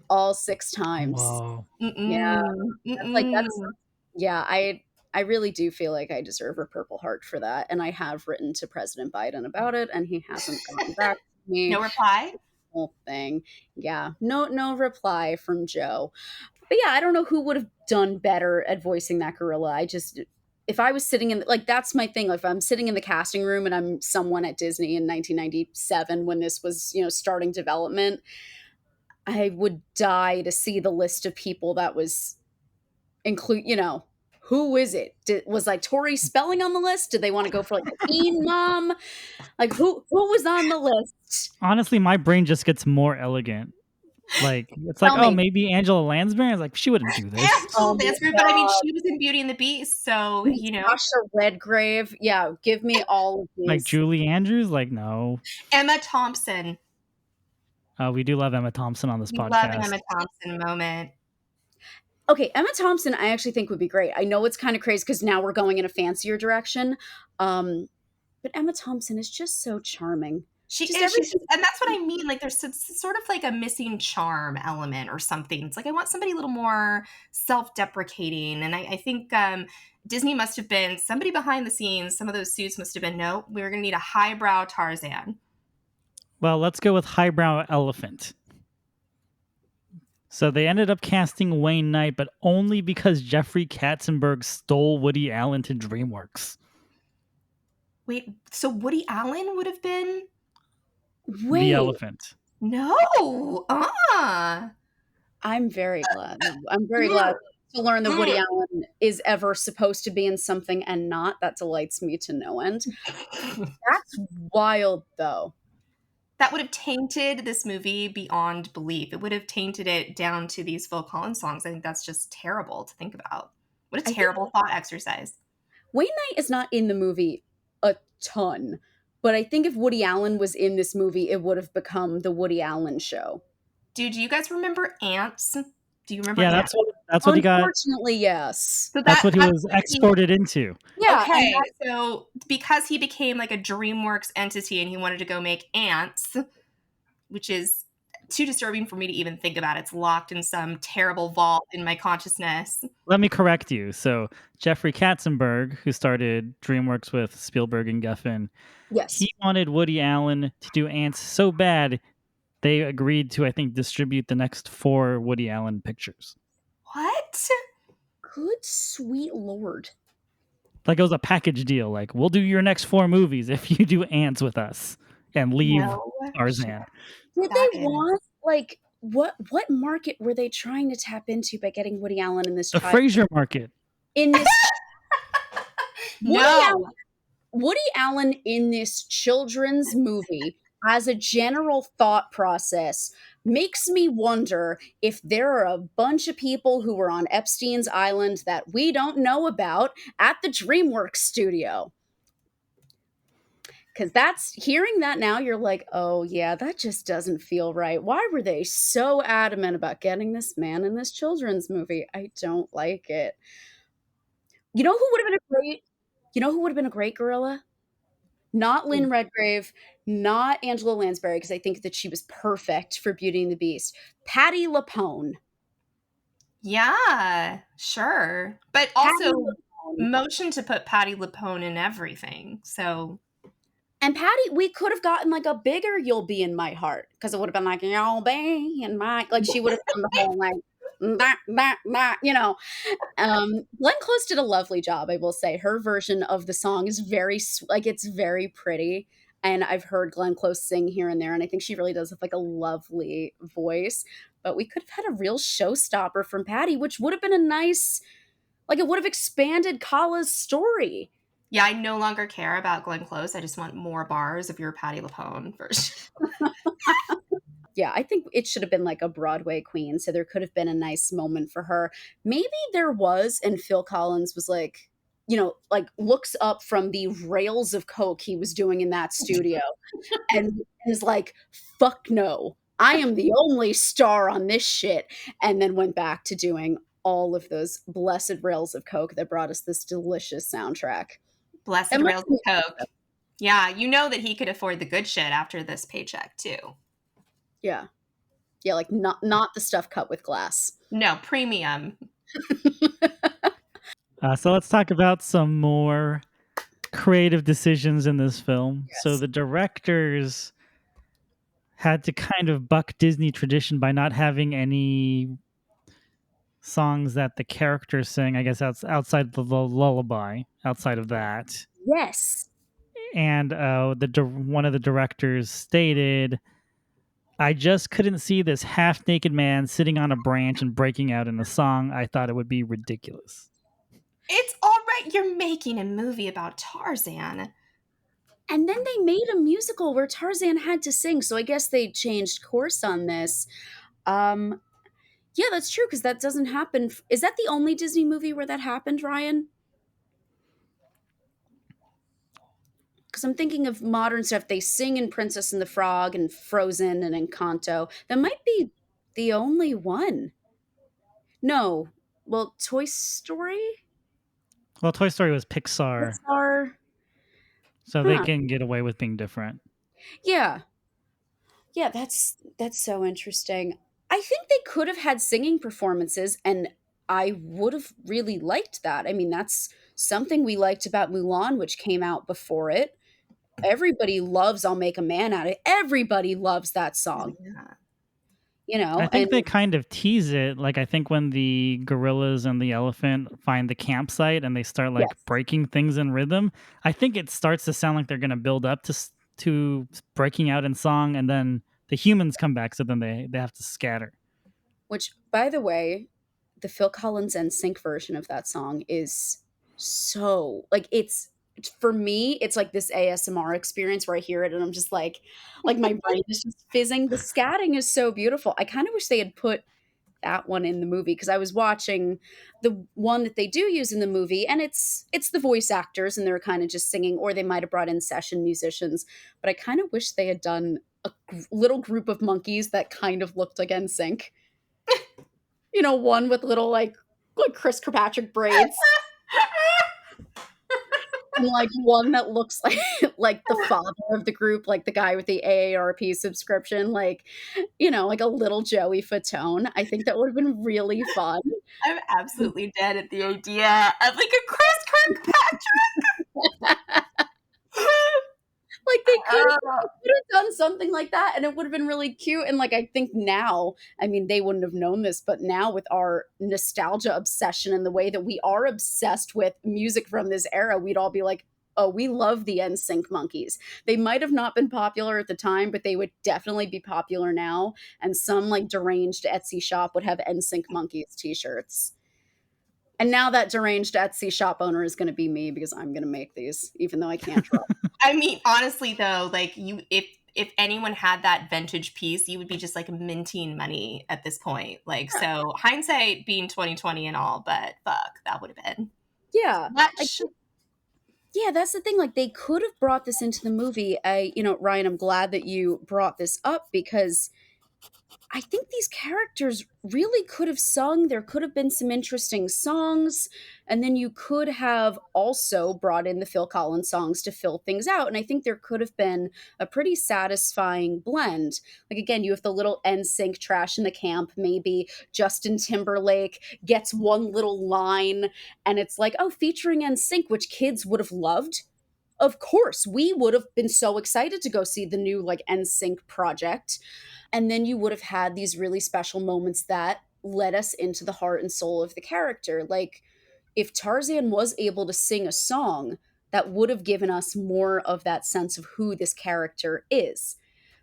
all 6 times. Whoa. Yeah, that's Mm-mm. yeah. I really do feel like I deserve a Purple Heart for that, and I have written to President Biden about it, and he hasn't gotten back to me. No reply? Whole thing. Yeah. No reply from Joe. But yeah, I don't know who would have done better at voicing that gorilla. If I was sitting in like that's my thing. If I'm sitting in the casting room and I'm someone at Disney in 1997 when this was, starting development, I would die to see the list of people that was include, who is it? Was like Tori Spelling on the list? Did they want to go for like the Teen Mom? Like who was on the list? Honestly, my brain just gets more elegant. Like it's like, Tell oh, me. angela Angela Lansbury. I was like, she wouldn't do this. Angela my Lansbury, but I mean, God. she was in Beauty and the Beast, so, Tasha Redgrave. Yeah, give me all of these. Like Julie Andrews. Like no. Emma Thompson. We do love Emma Thompson on this We podcast. love an Emma Thompson moment. Okay, Emma Thompson, I actually think would be great. I know it's kind of crazy because now we're going in a fancier direction. But Emma Thompson is just so charming. She Just is, everything- and that's what I mean. Like, there's sort of like a missing charm element or something. It's like, I want somebody a little more self-deprecating. And I think Disney must have been somebody behind the scenes. Some of those suits must have been, no, we're going to need a highbrow Tarzan. Well, let's go with highbrow elephant. So they ended up casting Wayne Knight, but only because Jeffrey Katzenberg stole Woody Allen to DreamWorks. Wait, so Woody Allen would have been? Wait, The elephant. No. I'm very glad. I'm very glad to learn that Woody Allen is ever supposed to be in something and not. That delights me to no end. That's wild, though. That would have tainted this movie beyond belief. It would have tainted it down to these Phil Collins songs. I think that's just terrible to think about. What a terrible thought exercise. Wayne Knight is not in the movie a ton, but I think if Woody Allen was in this movie, it would have become the Woody Allen show. Dude, do you guys remember Ants? Do you remember? Yeah, Ants? that's what he got. Unfortunately, yes. So That's what he was exported into. Yeah. Okay, so because he became like a DreamWorks entity and he wanted to go make Ants, which is too disturbing for me to even think about. It's locked in some terrible vault in my consciousness. Let me correct you. So Jeffrey Katzenberg, who started DreamWorks with Spielberg and Geffen, Yes. he wanted Woody Allen to do Ants so bad, they agreed to, I think, distribute the next 4 Woody Allen pictures. What? Good sweet Lord. Like it was a package deal. Like, we'll do your next 4 movies if you do Ants with us and leave Tarzan. Did they want, like, what market were they trying to tap into by getting Woody Allen in this? The Frasier market. In this, No. Woody Allen in this children's movie as a general thought process makes me wonder if there are a bunch of people who were on Epstein's Island that we don't know about at the DreamWorks studio. Because hearing that now, you're like, oh yeah, that just doesn't feel right. Why were they so adamant about getting this man in this children's movie? I don't like it. You know who would have been a great gorilla? Not Lynn Redgrave, not Angela Lansbury, because I think that she was perfect for Beauty and the Beast. Patti LuPone. Yeah, sure. But also motion to put Patti LuPone in everything. So, and Patti, we could have gotten like a bigger "You'll Be in My Heart" because it would have been like "You'll be in my," like she would have done the whole like Glenn Close did a lovely job, I will say. Her version of the song is very, like, it's very pretty. And I've heard Glenn Close sing here and there, and I think she really does have like a lovely voice. But we could have had a real showstopper from Patty, which would have been a nice, like it would have expanded Kala's story. Yeah, I no longer care about Glenn Close. I just want more bars of your Patti LuPone version. Yeah, I think it should have been like a Broadway queen. So there could have been a nice moment for her. Maybe there was, and Phil Collins was like, like looks up from the rails of coke he was doing in that studio and is like, fuck no, I am the only star on this shit. And then went back to doing all of those blessed rails of coke that brought us this delicious soundtrack. Blessed rails of coke. Yeah, you know that he could afford the good shit after this paycheck too. Yeah. Yeah, like not the stuff cut with glass. No, premium. So let's talk about some more creative decisions in this film. Yes. So the directors had to kind of buck Disney tradition by not having any songs that the characters sing, I guess outside the lullaby, outside of that. Yes. And one of the directors stated, I just couldn't see this half-naked man sitting on a branch and breaking out in a song. I thought it would be ridiculous. It's all right. You're making a movie about Tarzan. And then they made a musical where Tarzan had to sing. So I guess they changed course on this. Yeah, that's true, because that doesn't happen. Is that the only Disney movie where that happened, Ryan? Because I'm thinking of modern stuff. They sing in Princess and the Frog and Frozen and Encanto. That might be the only one. No. Well, Toy Story? Well, Toy Story was Pixar, so they can get away with being different. Yeah. Yeah, that's so interesting. I think they could have had singing performances, and I would have really liked that. I mean, that's something we liked about Mulan, which came out before it. Everybody loves I'll Make a Man Out of It. Everybody loves that song. Yeah. I think they kind of tease it. Like, I think when the gorillas and the elephant find the campsite and they start like breaking things in rhythm, I think it starts to sound like they're going to build up to breaking out in song, and then the humans come back, so then they have to scatter. Which, by the way, the Phil Collins NSYNC version of that song is so, like, it's, for me, it's like this ASMR experience where I hear it and I'm just like my brain is just fizzing. The scatting is so beautiful. I kind of wish they had put that one in the movie, because I was watching the one that they do use in the movie, and it's the voice actors and they're kind of just singing, or they might have brought in session musicians. But I kind of wish they had done a little group of monkeys that kind of looked like NSYNC. One with little like Chris Kirkpatrick braids. And like one that looks like the father of the group, like the guy with the AARP subscription, like a little Joey Fatone. I think that would have been really fun. I'm absolutely dead at the idea of like a Chris Kirkpatrick. Like they could have done something like that, and it would have been really cute. And like I think now, I mean, they wouldn't have known this, but now with our nostalgia obsession and the way that we are obsessed with music from this era, we'd all be like, oh, we love the NSYNC monkeys. They might have not been popular at the time, but they would definitely be popular now. And some like deranged Etsy shop would have NSYNC monkeys t-shirts. And now that deranged Etsy shop owner is going to be me, because I'm going to make these, even though I can't draw. I mean, honestly, though, like if anyone had that vintage piece, you would be just like minting money at this point. Like, so hindsight being 2020 and all, but fuck, that would have been. Yeah. Yeah, that's the thing. Like, they could have brought this into the movie. Ryan, I'm glad that you brought this up, because I think these characters really could have sung. There could have been some interesting songs. And then you could have also brought in the Phil Collins songs to fill things out. And I think there could have been a pretty satisfying blend. Like, again, you have the little NSYNC trash in the camp. Maybe Justin Timberlake gets one little line and it's like, oh, featuring NSYNC, which kids would have loved. Of course, we would have been so excited to go see the new like NSYNC project. And then you would have had these really special moments that led us into the heart and soul of the character. Like, if Tarzan was able to sing a song, that would have given us more of that sense of who this character is,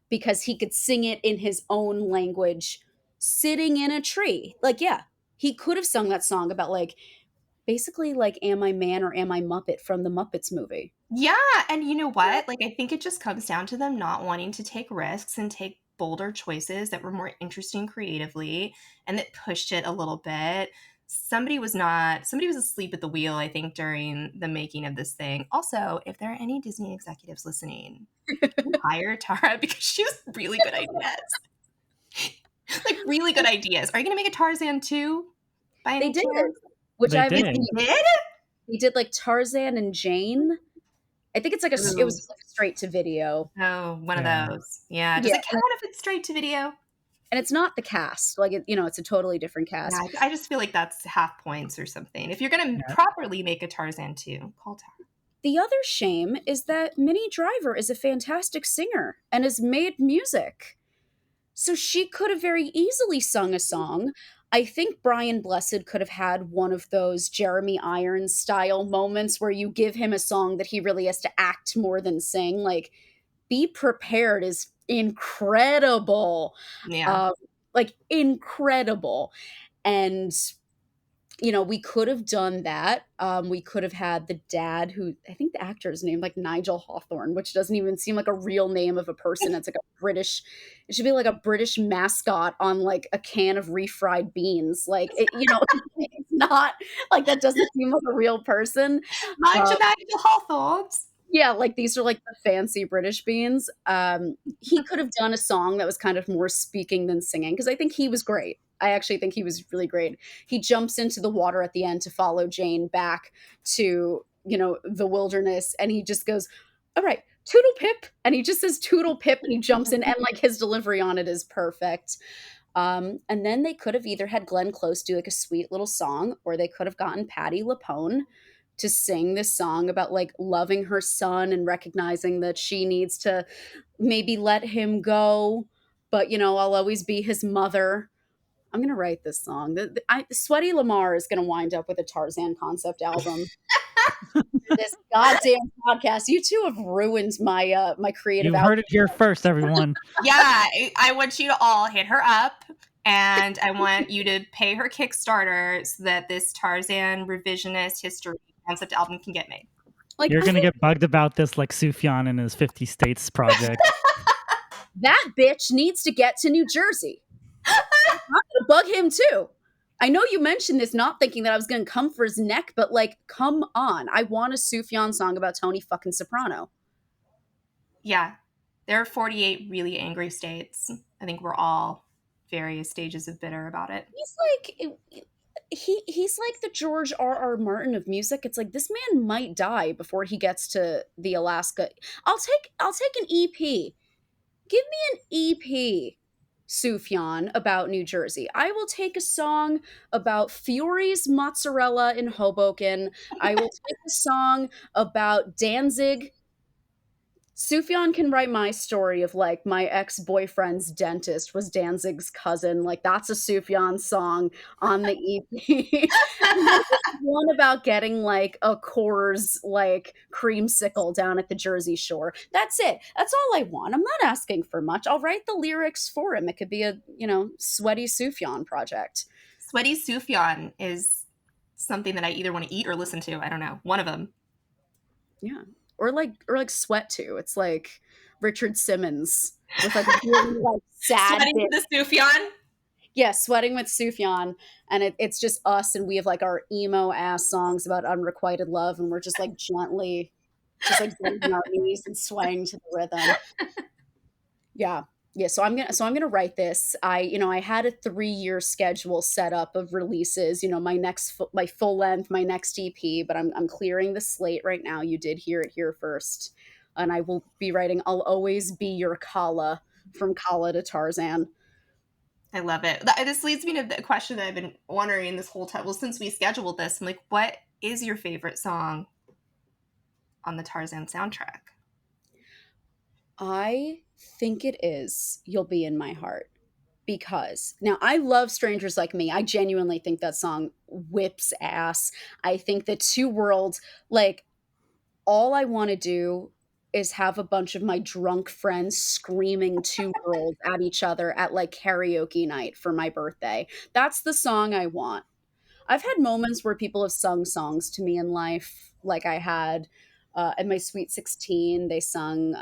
because he could sing it in his own language sitting in a tree. Like, yeah, he could have sung that song about like basically like Am I Man or Am I Muppet from the Muppets movie. Yeah, and you know what? Like, I think it just comes down to them not wanting to take risks and take bolder choices that were more interesting creatively and that pushed it a little bit. Somebody was asleep at the wheel, I think, during the making of this thing. Also, if there are any Disney executives listening, hire Tara because she has really good ideas. Like, really good ideas. Are you going to make a Tarzan 2 by any They did, chance? which They I haven't did. seen. Did? They did like Tarzan and Jane. I think it's like it was Ooh. like straight to video. Oh, one Yeah. of those. Yeah. Does Yeah, it count if it's straight to video? and it's not the cast. Like it's a totally different cast. Yeah, I just feel like that's half points or something. If you're going to Yeah. properly make a Tarzan 2, call Tara. The other shame is that Minnie Driver is a fantastic singer and has made music. So she could have very easily sung a song. I think Brian Blessed could have had one of those Jeremy Irons style moments where you give him a song that he really has to act more than sing. Like, Be Prepared is incredible. Yeah. Like, incredible. And we could have done that. We could have had the dad, who I think the actor is named like Nigel Hawthorne, which doesn't even seem like a real name of a person. It's like it should be like a British mascot on like a can of refried beans. Like, it's not like that doesn't seem like a real person. Mind you, Nigel Hawthorne's. Yeah, like these are like the fancy British beans. He could have done a song that was kind of more speaking than singing, because I think he was great. I actually think he was really great. He jumps into the water at the end to follow Jane back to, the wilderness, and he just goes, "All right, toodle pip," and he just says toodle pip, and he jumps in, and like his delivery on it is perfect. And then they could have either had Glenn Close do like a sweet little song, or they could have gotten Patti LuPone to sing this song about like loving her son and recognizing that she needs to maybe let him go, but I'll always be his mother. I'm gonna write this song. Sweaty Lamarr is gonna wind up with a Tarzan concept album. This goddamn podcast. You two have ruined my my creative. You heard it here first, everyone. Yeah, I want you to all hit her up, and I want you to pay her Kickstarter so that this Tarzan revisionist history concept album can get made. Like, You're going to get bugged about this like Sufjan and his 50 States project. That bitch needs to get to New Jersey. I'm gonna bug him too. I know you mentioned this not thinking that I was gonna come for his neck, but like, come on. I want a Sufjan song about Tony fucking Soprano. Yeah. There are 48 really angry states. I think we're all various stages of bitter about it. He's like the George R.R. Martin of music. It's like, this man might die before he gets to the Alaska. I'll take an EP. Give me an EP, Sufjan, about New Jersey. I will take a song about Fiore's mozzarella in Hoboken. I will take a song about Danzig. Sufjan can write my story of like my ex-boyfriend's dentist was Danzig's cousin. Like, that's a Sufjan song on the EP. One about getting like a Coors like creamsicle down at the Jersey Shore. That's it. That's all I want. I'm not asking for much. I'll write the lyrics for him. It could be a, sweaty Sufjan project. Sweaty Sufjan is something that I either want to eat or listen to. I don't know. One of them. Yeah. Or like Sweat too. It's like Richard Simmons with like really like sad Sweating with the Sufjan? Yeah, Sweating with Sufjan. And it's just us, and we have like our emo ass songs about unrequited love, and we're just like gently just like bending our knees and swaying to the rhythm. Yeah. So I'm gonna write this. I had a 3-year schedule set up of releases. My full length, my next EP, but I'm clearing the slate right now. You did hear it here first, and I will be writing "I'll Always Be Your Kala" from Kala to Tarzan. I love it. This leads me to the question that I've been wondering this whole time. Well, since we scheduled this, I'm like, what is your favorite song on the Tarzan soundtrack? I think it is "You'll Be in My Heart," because now I love Strangers Like Me. I genuinely think that song whips ass. I think the two worlds, like, all I want to do is have a bunch of my drunk friends screaming Two Worlds at each other at like karaoke night for my birthday. That's the song I want. I've had moments where people have sung songs to me in life, like I had at my Sweet 16, they sung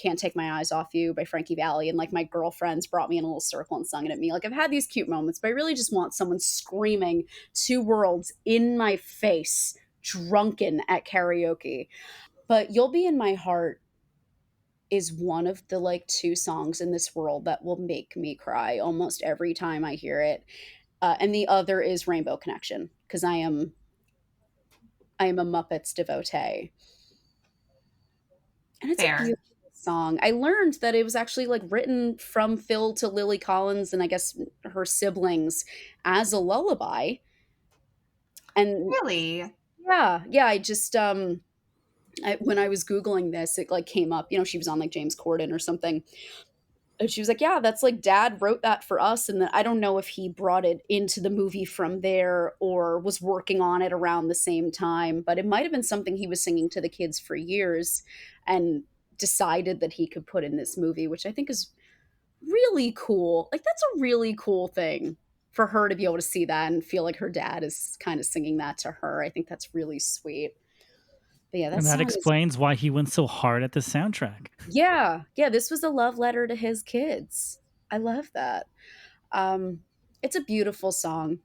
Can't Take My Eyes Off You by Frankie Valli, and like my girlfriends brought me in a little circle and sung it at me. Like I've had these cute moments, but I really just want someone screaming Two Worlds in my face, drunken at karaoke. But You'll Be in My Heart is one of the like two songs in this world that will make me cry almost every time I hear it. And the other is Rainbow Connection because I am a Muppets devotee. And it's a Fair. beautiful song. I learned that it was actually like written from Phil to Lily Collins and I guess her siblings as a lullaby. And Really? yeah, I just when I was googling this, it like came up. You know, she was on like James Corden or something, and she was like, "Yeah, that's like Dad wrote that for us." And then I don't know if he brought it into the movie from there or was working on it around the same time, but it might have been something he was singing to the kids for years, and decided that he could put in this movie, which I think is really cool. Like that's a really cool thing for her to be able to see that and feel like her dad is kind of singing that to her. I think that's really sweet. But yeah, that And that song is explains why he went so hard at the soundtrack. yeah, this was a love letter to his kids. I love that. Um, it's a beautiful song.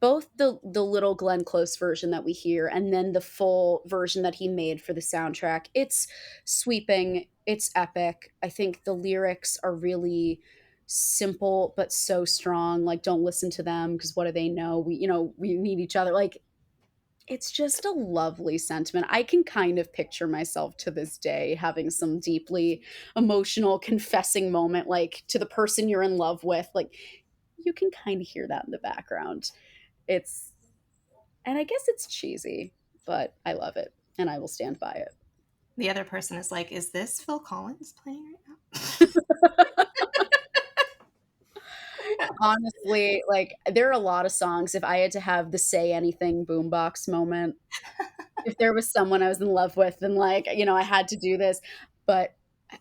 Both the little Glenn Close version that we hear and then the full version that he made for the soundtrack. It's sweeping, it's epic. I think the lyrics are really simple but so strong. Like don't listen to them because what do they know? We need each other. Like it's just a lovely sentiment. I can kind of picture myself to this day having some deeply emotional confessing moment, like to the person you're in love with. Like you can kind of hear that in the background. It's, and I guess it's cheesy, but I love it and I will stand by it. The other person is like, is this Phil Collins playing right now? Honestly, like there are a lot of songs. If I had to have the say anything boombox moment, if there was someone I was in love with and like, I had to do this, but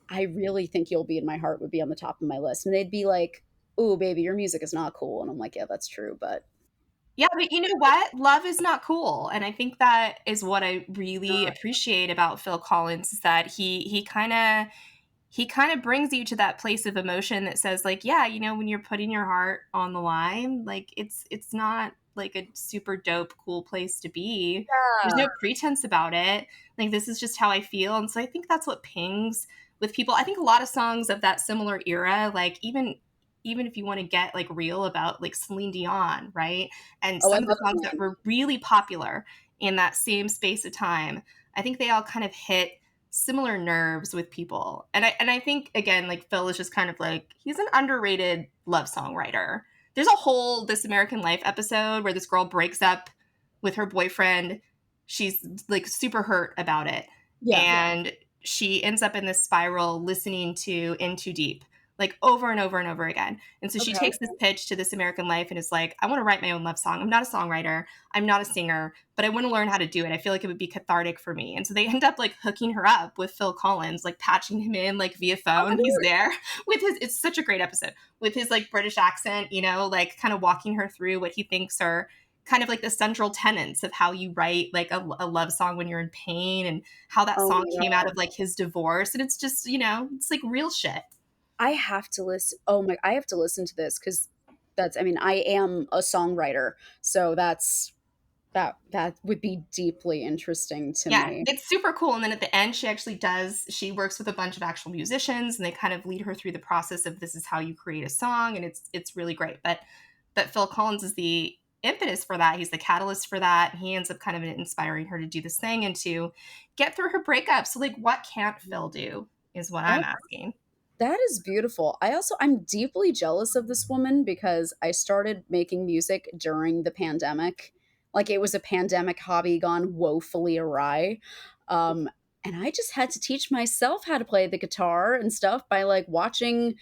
I really think You'll Be in My Heart would be on the top of my list. And they'd be like, "Ooh, baby, your music is not cool." And I'm like, "Yeah, that's true." But Yeah, but you know what? Love is not cool. And I think that is what I really appreciate about Phil Collins is that he kind of brings you to that place of emotion that says like, yeah, when you're putting your heart on the line, like it's not like a super dope cool place to be. There's no pretense about it. Like this is just how I feel. And so I think that's what pings with people. I think a lot of songs of that similar era, like even if you want to get like real about like Celine Dion, right? And oh, I some of the love songs that Celine. were really popular in that same space of time, I think they all kind of hit similar nerves with people. And I think again, like Phil is just kind of like he's an underrated love songwriter. There's a whole This American Life episode where this girl breaks up with her boyfriend. She's like super hurt about it. Yeah. And she ends up in this spiral listening to In Too Deep like over and over and over again. And so she Okay. takes this pitch to This American Life and is like, I want to write my own love song. I'm not a songwriter. I'm not a singer, but I want to learn how to do it. I feel like it would be cathartic for me. And so they end up like hooking her up with Phil Collins, like patching him in like via phone. He's there with it's such a great episode with his like British accent, like kind of walking her through what he thinks are kind of like the central tenets of how you write like a love song when you're in pain and how that Oh song my came God. out of like his divorce. And it's just, it's like real shit. I have to listen. I have to listen to this because I am a songwriter. So that would be deeply interesting to Yeah, me. it's super cool. And then at the end, she works with a bunch of actual musicians and they kind of lead her through the process of this is how you create a song. And it's really great. But Phil Collins is the impetus for that. He's the catalyst for that. He ends up kind of inspiring her to do this thing and to get through her breakup. So like, what can't Phil do is what I'm That asking. that is beautiful. I'm deeply jealous of this woman because I started making music during the pandemic. Like it was a pandemic hobby gone woefully awry. Um, and I just had to teach myself how to play the guitar and stuff by like watching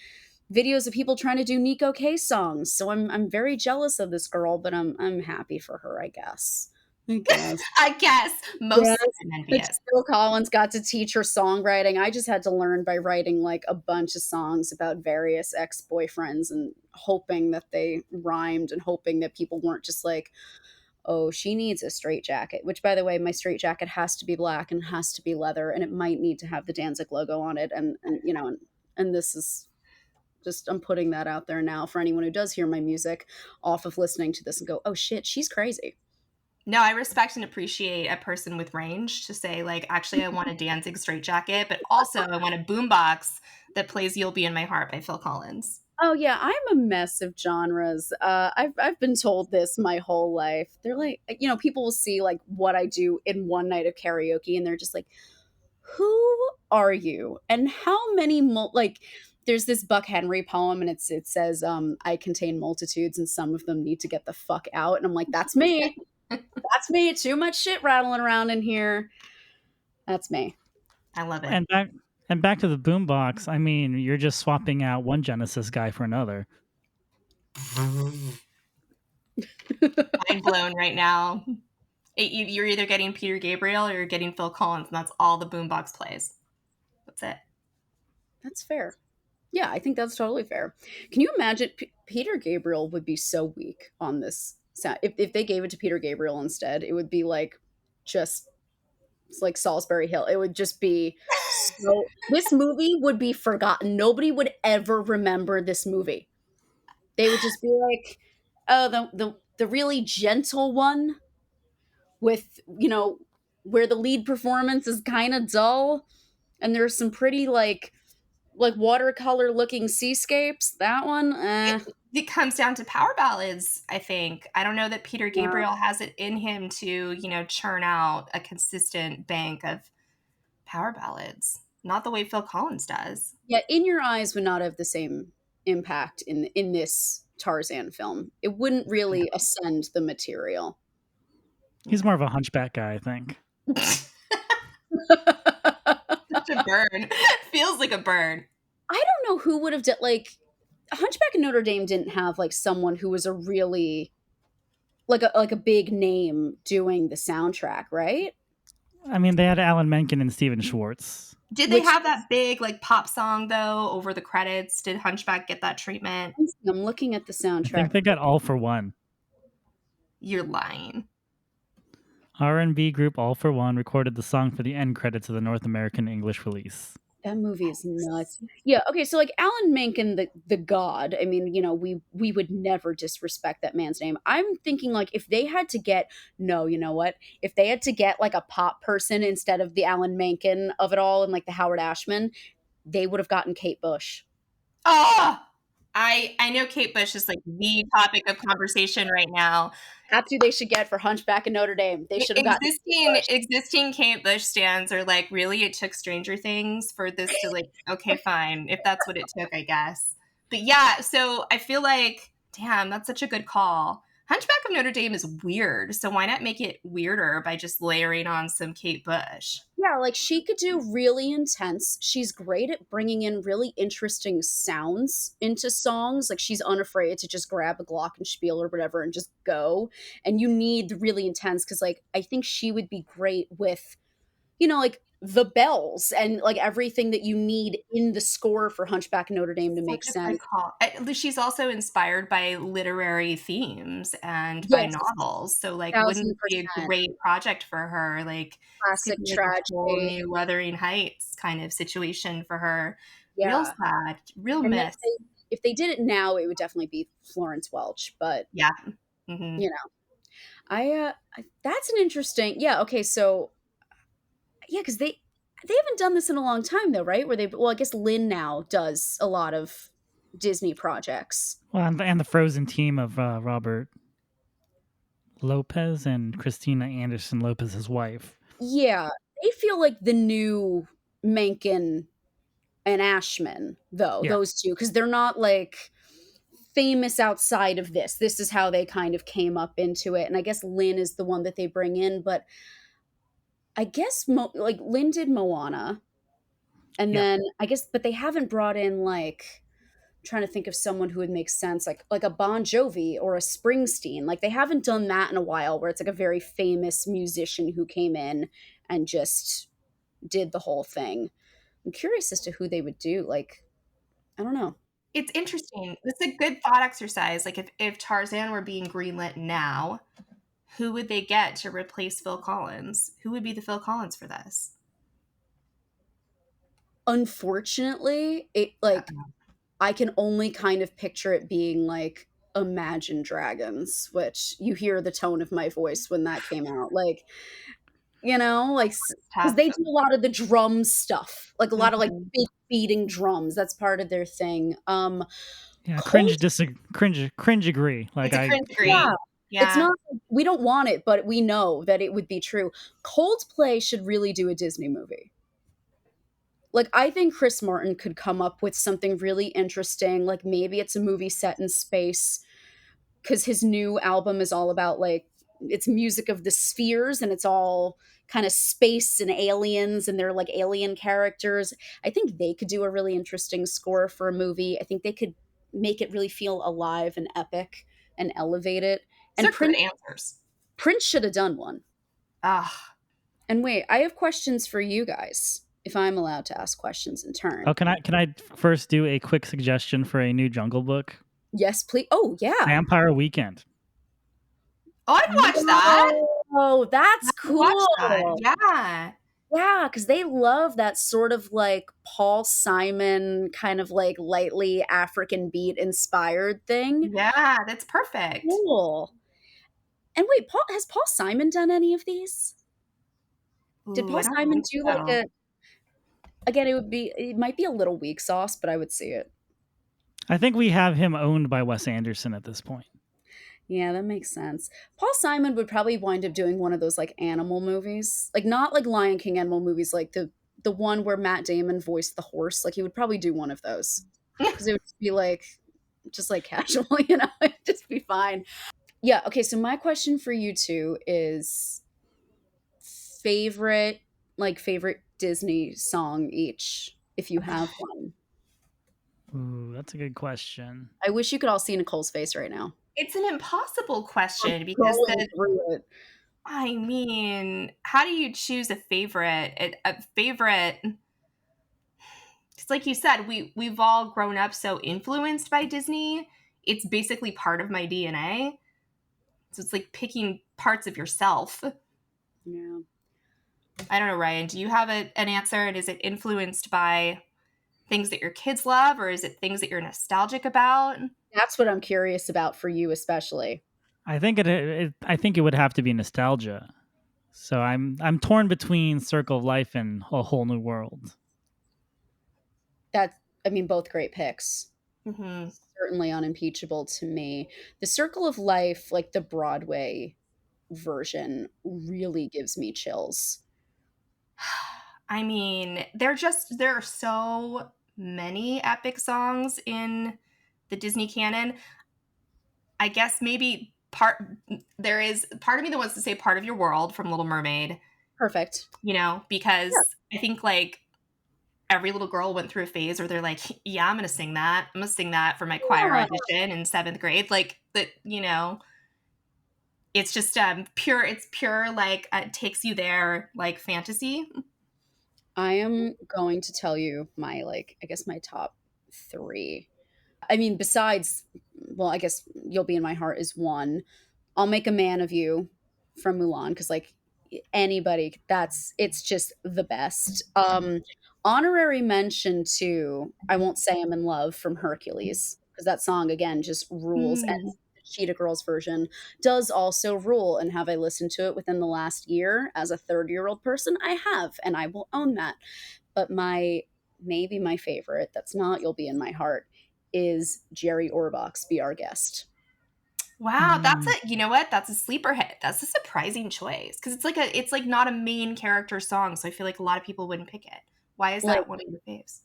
videos of people trying to do Nico Case songs. So I'm very jealous of this girl, but I'm happy for her, I guess. I guess. I guess mostly Yes. I'm Like envious. Phil Collins got to teach her songwriting. I just had to learn by writing like a bunch of songs about various ex-boyfriends and hoping that they rhymed and hoping that people weren't just like, oh, she needs a straight jacket, which by the way, my straight jacket has to be black and has to be leather and it might need to have the Danzig logo on it. And you know, and this is just, I'm putting that out there now for anyone who does hear my music off of listening to this and go, oh shit, she's crazy. No, I respect and appreciate a person with range to say, like, actually, I want a Danzig straitjacket, but also I want a boombox that plays "You'll Be in My Heart" by Phil Collins. Oh yeah, I'm a mess of genres. I've been told this my whole life. They're like, you know, people will see like what I do in one night of karaoke, and they're just like, "Who are you?" And how many like? There's this Buck Henry poem, and it says, "I contain multitudes, and some of them need to get the fuck out." And I'm like, "That's me. That's me. Too much shit rattling around in here. That's me." I love it. And back to the boombox. I mean, you're just swapping out one Genesis guy for another. Mind blown right now. You're either getting Peter Gabriel or you're getting Phil Collins, and that's all the boombox plays. That's it. That's fair. Yeah, I think that's totally fair. Can you imagine Peter Gabriel would be so weak on this sound. If they gave it to Peter Gabriel instead, it would be like just it's like Salisbury Hill. It would just be so this movie would be forgotten. Nobody would ever remember this movie. They would just be like, oh, the really gentle one with, you know, where the lead performance is kind of dull and there's some pretty like watercolor looking seascapes. That one, It comes down to power ballads, I think. I don't know that Peter yeah. Gabriel has it in him to, churn out a consistent bank of power ballads. Not the way Phil Collins does. Yeah, In Your Eyes would not have the same impact in this Tarzan film. It wouldn't really ascend the material. He's more of a hunchback guy, I think. Such a burn. Feels like a burn. I don't know who would have done like Hunchback of Notre Dame didn't have like someone who was a really like a big name doing the soundtrack, right? I mean, they had Alan Menken and Steven Schwartz. Did they have that big like pop song though over the credits? Did Hunchback get that treatment? I'm looking at the soundtrack. I think they got All for One. You're lying. R&B group All for One recorded the song for the end credits of the North American English release. That movie is nuts. Yeah, okay, so like Alan Menken, the god, I mean, you know, we would never disrespect that man's name. I'm thinking like if they had to get, no, you know what? If they had to get like a pop person instead of the Alan Menken of it all and like the Howard Ashman, they would have gotten Kate Bush. Oh! I know Kate Bush is like the topic of conversation right now. That's who they should get for Hunchback of Notre Dame. They should have gotten existing Kate Bush stands are like, really, it took Stranger Things for this to like, okay, fine, if that's what it took, I guess. But yeah, so I feel like, damn, that's such a good call. Hunchback of Notre Dame is weird, so why not make it weirder by just layering on some Kate Bush? Yeah, like she could do really intense. She's great at bringing in really interesting sounds into songs. Like she's unafraid to just grab a glockenspiel or whatever and just go. And you need the really intense because like I think she would be great with, you know, like the bells and like everything that you need in the score for Hunchback of Notre Dame to make sense. She's also inspired by literary themes and by novels, so like 1000%. Wouldn't it be a great project for her? Like classic tragedy, whole new Wuthering Heights kind of situation for her. Yeah. Real sad, real miss. If they did it now, it would definitely be Florence Welch. But yeah, you know, that's an interesting. Yeah, okay, so. Yeah, because they haven't done this in a long time, though, right? I guess Lynn now does a lot of Disney projects. Well, and the Frozen team of Robert Lopez and Christina Anderson Lopez's wife. Yeah, they feel like the new Menken and Ashman, though, those two, because they're not like famous outside of this. This is how they kind of came up into it. And I guess Lynn is the one that they bring in, but I guess like Lynn did Moana, and then I guess, but they haven't brought in like trying to think of someone who would make sense, like a Bon Jovi or a Springsteen. Like they haven't done that in a while, where it's like a very famous musician who came in and just did the whole thing. I'm curious as to who they would do. Like, I don't know. It's interesting. It's a good thought exercise. Like if Tarzan were being greenlit now, who would they get to replace Phil Collins? Who would be the Phil Collins for this? Unfortunately, it like I can only kind of picture it being like Imagine Dragons, which you hear the tone of my voice when that came out. Like, you know, like because they do a lot of the drum stuff, like a lot of like big beating drums. That's part of their thing. Yeah, cringe agree. Like it's a cringe agree. Yeah. It's not, we don't want it, but we know that it would be true. Coldplay should really do a Disney movie. Like, I think Chris Martin could come up with something really interesting. Like, maybe it's a movie set in space, because his new album is all about, like, it's music of the spheres, and it's all kind of space and aliens, and they're like alien characters. I think they could do a really interesting score for a movie. I think they could make it really feel alive and epic and elevate it. And They're good answers. Prince should have done one. Ah. And wait, I have questions for you guys, if I'm allowed to ask questions in turn. Oh, can I first do a quick suggestion for a new Jungle Book? Yes, please. Oh, yeah. Vampire Weekend. Oh, I'd watch that. Oh, that's cool. That. Yeah. Yeah, because they love that sort of like Paul Simon kind of like lightly African beat inspired thing. Yeah, that's perfect. Cool. And wait, has Paul Simon done any of these? Did Paul Simon do like a... Again, it might be a little weak sauce, but I would see it. I think we have him owned by Wes Anderson at this point. Yeah, that makes sense. Paul Simon would probably wind up doing one of those like animal movies, like not like Lion King animal movies, like the one where Matt Damon voiced the horse. Like he would probably do one of those, because it would be like just like casual, you know, it'd just be fine. Yeah. Okay. So my question for you two is favorite Disney song each, if you have one. Ooh, that's a good question. I wish you could all see Nicole's face right now. It's an impossible question, because I mean, how do you choose a favorite? A favorite, it's like you said, we've all grown up so influenced by Disney. It's basically part of my DNA. So it's like picking parts of yourself. Yeah. I don't know, Ryan, do you have an answer? And is it influenced by things that your kids love, or is it things that you're nostalgic about? That's what I'm curious about for you, especially. I think I think it would have to be nostalgia. So I'm torn between Circle of Life and A Whole New World. Both great picks. Mm-hmm. Certainly unimpeachable to me. The Circle of Life, like the Broadway version, really gives me chills. I mean, there are so many epic songs in the Disney canon. I guess maybe there is part of me that wants to say Part of Your World from Little Mermaid. Perfect. You know, because I think like every little girl went through a phase where they're like, yeah, I'm going to sing that. I'm going to sing that for my choir audition in 7th grade. Like that, you know, it's just pure, like it takes you there, like fantasy. I am going to tell you my top 3. I mean, besides, well, I guess You'll Be in My Heart is one. I'll Make a Man of You from Mulan, because like anybody, it's just the best. Honorary mention to I Won't Say I'm in Love from Hercules, because that song again just rules. And the Cheetah Girls version does also rule. And have I listened to it within the last year as a 30-year-old person? I have, and I will own that. But maybe my favorite, that's not You'll Be in My Heart, is Jerry Orbach's Be Our Guest. Wow, that's a sleeper hit. That's a surprising choice, because it's like not a main character song, so I feel like a lot of people wouldn't pick it. Why is that one of your faves?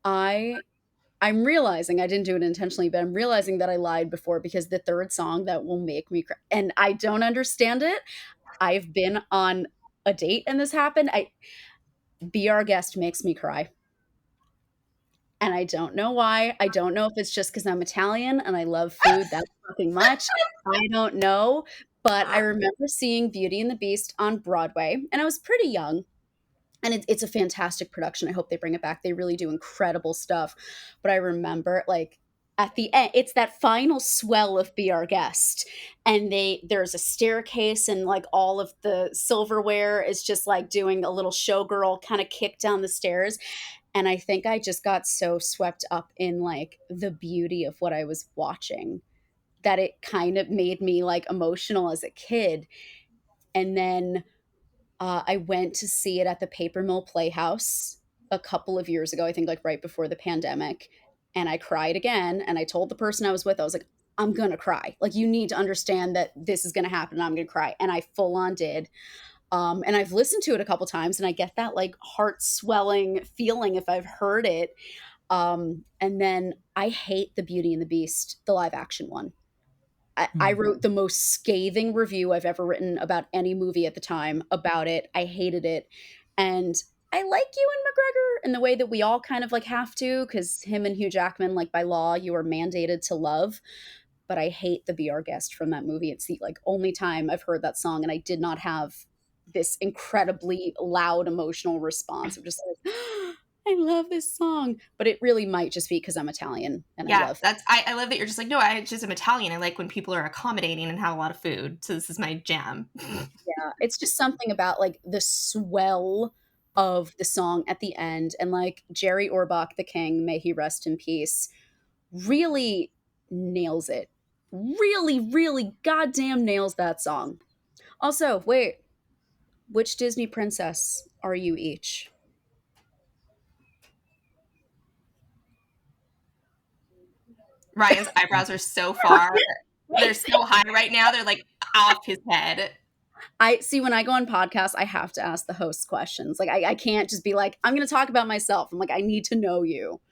I'm realizing I didn't do it intentionally, but I'm realizing that I lied before, because the third song that will make me cry, and I don't understand it. I've been on a date and this happened. Be Our Guest makes me cry. And I don't know why. I don't know if it's just because I'm Italian and I love food that fucking much. I don't know. But I remember seeing Beauty and the Beast on Broadway, and I was pretty young. And it's a fantastic production. I hope they bring it back. They really do incredible stuff. But I remember, like, at the end, it's that final swell of Be Our Guest. And there's a staircase, and like all of the silverware is just like doing a little showgirl kind of kick down the stairs. And I think I just got so swept up in like the beauty of what I was watching that it kind of made me like emotional as a kid. And then I went to see it at the Paper Mill Playhouse a couple of years ago, I think like right before the pandemic. And I cried again. And I told the person I was with, I was like, I'm going to cry. Like, you need to understand that this is going to happen and I'm going to cry. And I full on did. And I've listened to it a couple times and I get that like heart swelling feeling if I've heard it. And then I hate the Beauty and the Beast, the live action one. I wrote the most scathing review I've ever written about any movie at the time about it. I hated it. And I like Ewan McGregor in the way that we all kind of like have to, because him and Hugh Jackman, like by law, you are mandated to love. But I hate the Be Our Guest from that movie. It's the like only time I've heard that song, and I did not have this incredibly loud emotional response of just like, I love this song. But it really might just be because I'm Italian and I love I love that you're just like, no, I just am Italian. I like when people are accommodating and have a lot of food. So this is my jam. Yeah, it's just something about like the swell of the song at the end. And like Jerry Orbach, the king, may he rest in peace, really nails it. Really, really goddamn nails that song. Also, wait, which Disney princess are you each? Ryan's eyebrows are so far. They're so high right now. They're like off his head. I see, when I go on podcasts, I have to ask the hosts questions. Like, I can't just be like, I'm going to talk about myself. I'm like, I need to know you.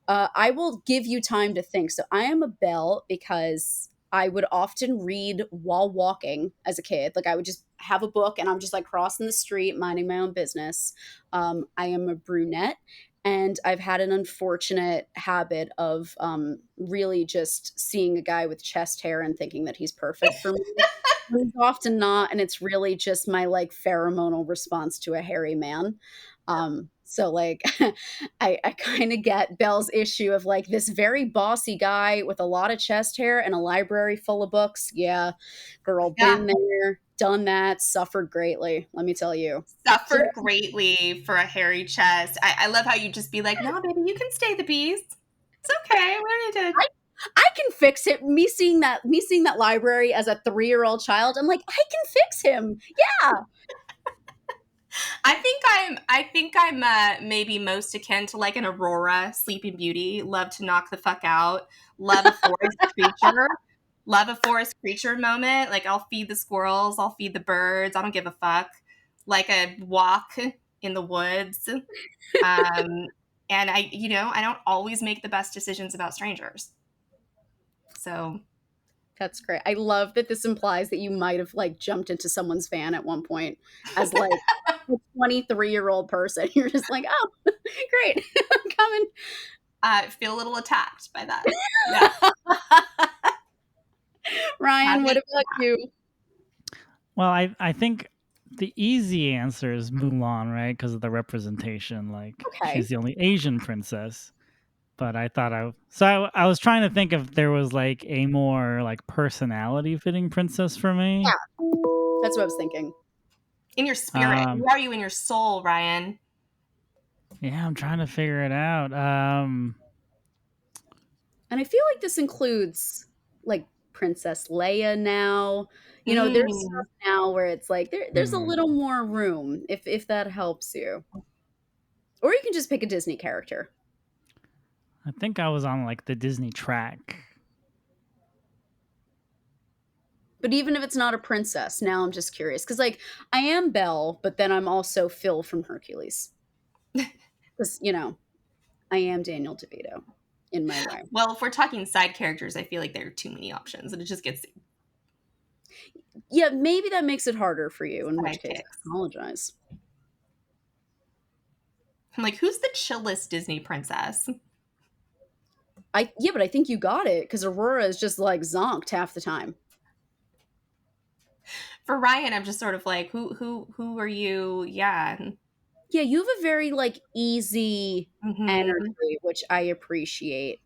I will give you time to think. So I am a Belle because I would often read while walking as a kid. Like, I would just have a book and I'm just like crossing the street, minding my own business. I am a brunette. And I've had an unfortunate habit of really just seeing a guy with chest hair and thinking that he's perfect for me. He's often not, and it's really just my like pheromonal response to a hairy man. So like I kind of get Belle's issue of like this very bossy guy with a lot of chest hair and a library full of books. Yeah, girl, been there, done that, suffered greatly, let me tell you. Suffered greatly for a hairy chest. I love how you just be like, no, baby, you can stay the beast. It's okay. We don't need to. I can fix it. Me seeing that library as a 3-year-old child, I'm like, I can fix him. Yeah. I think I'm maybe most akin to like an Aurora, Sleeping Beauty. Love to knock the fuck out. Love a forest creature. Love a forest creature moment. Like, I'll feed the squirrels. I'll feed the birds. I don't give a fuck. Like a walk in the woods. And I don't always make the best decisions about strangers. So that's great. I love that this implies that you might have like jumped into someone's van at one point as like a 23-year-old person. You're just like, oh, great, I'm coming. I feel a little attacked by that. Yeah. Ryan, what about you? Well, I think the easy answer is Mulan, right? Because of the representation. Like, she's the only Asian princess. But I thought I was trying to think if there was like a more like personality fitting princess for me. Yeah, that's what I was thinking. In your spirit, who are you in your soul, Ryan? Yeah, I'm trying to figure it out. And I feel like this includes like Princess Leia now. You know, there's stuff now where it's like there's a little more room if that helps you. Or you can just pick a Disney character. I think I was on like the Disney track. But even if it's not a princess, now I'm just curious. Because like I am Belle, but then I'm also Phil from Hercules. Because, you know, I am Daniel DeVito in my way. Well, if we're talking side characters, I feel like there are too many options and it just gets... Yeah, maybe that makes it harder for you, in which case I apologize. I'm like, who's the chillest Disney princess? But I think you got it because Aurora is just like zonked half the time. For Ryan, I'm just sort of like, who are you? Yeah. Yeah, you have a very like easy energy, which I appreciate.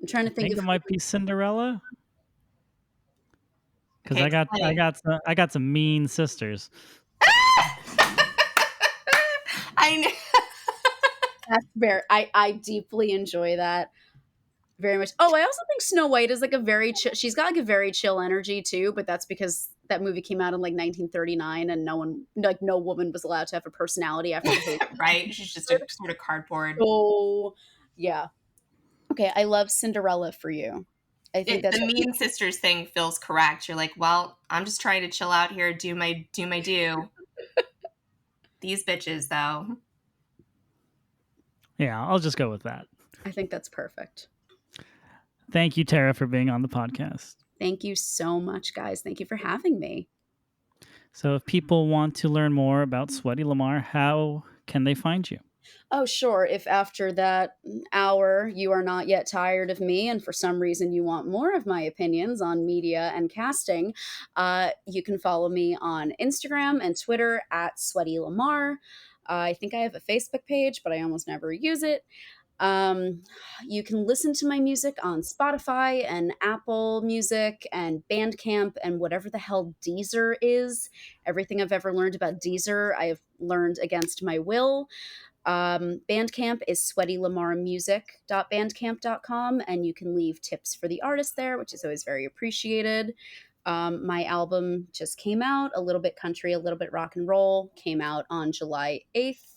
I'm trying to I think think of it might be Cinderella. Because Okay, I got some mean sisters. I know. that's very. I deeply enjoy that very much. Oh, I also think Snow White is like a very she's got like a very chill energy too, but that's because that movie came out in like 1939 and no woman was allowed to have a personality after the Right? She's just a sort of cardboard. Oh, yeah. Okay, I love Cinderella for you. I think that's the mean sisters thing feels correct. You're like, well, I'm just trying to chill out here, do my do. These bitches, though. Yeah, I'll just go with that. I think that's perfect. Thank you, Tara, for being on the podcast. Thank you so much, guys. Thank you for having me. So if people want to learn more about Sweaty Lamarr, how can they find you? Oh, sure. If after that hour you are not yet tired of me and for some reason you want more of my opinions on media and casting, you can follow me on Instagram and Twitter at Sweaty Lamarr. I think I have a Facebook page, but I almost never use it. You can listen to my music on Spotify and Apple Music and Bandcamp and whatever the hell Deezer is. Everything I've ever learned about Deezer, I have learned against my will. Bandcamp is sweatylamarmusic.bandcamp.com, and you can leave tips for the artist there, which is always very appreciated. My album just came out, a little bit country, a little bit rock and roll, came out on July 8th.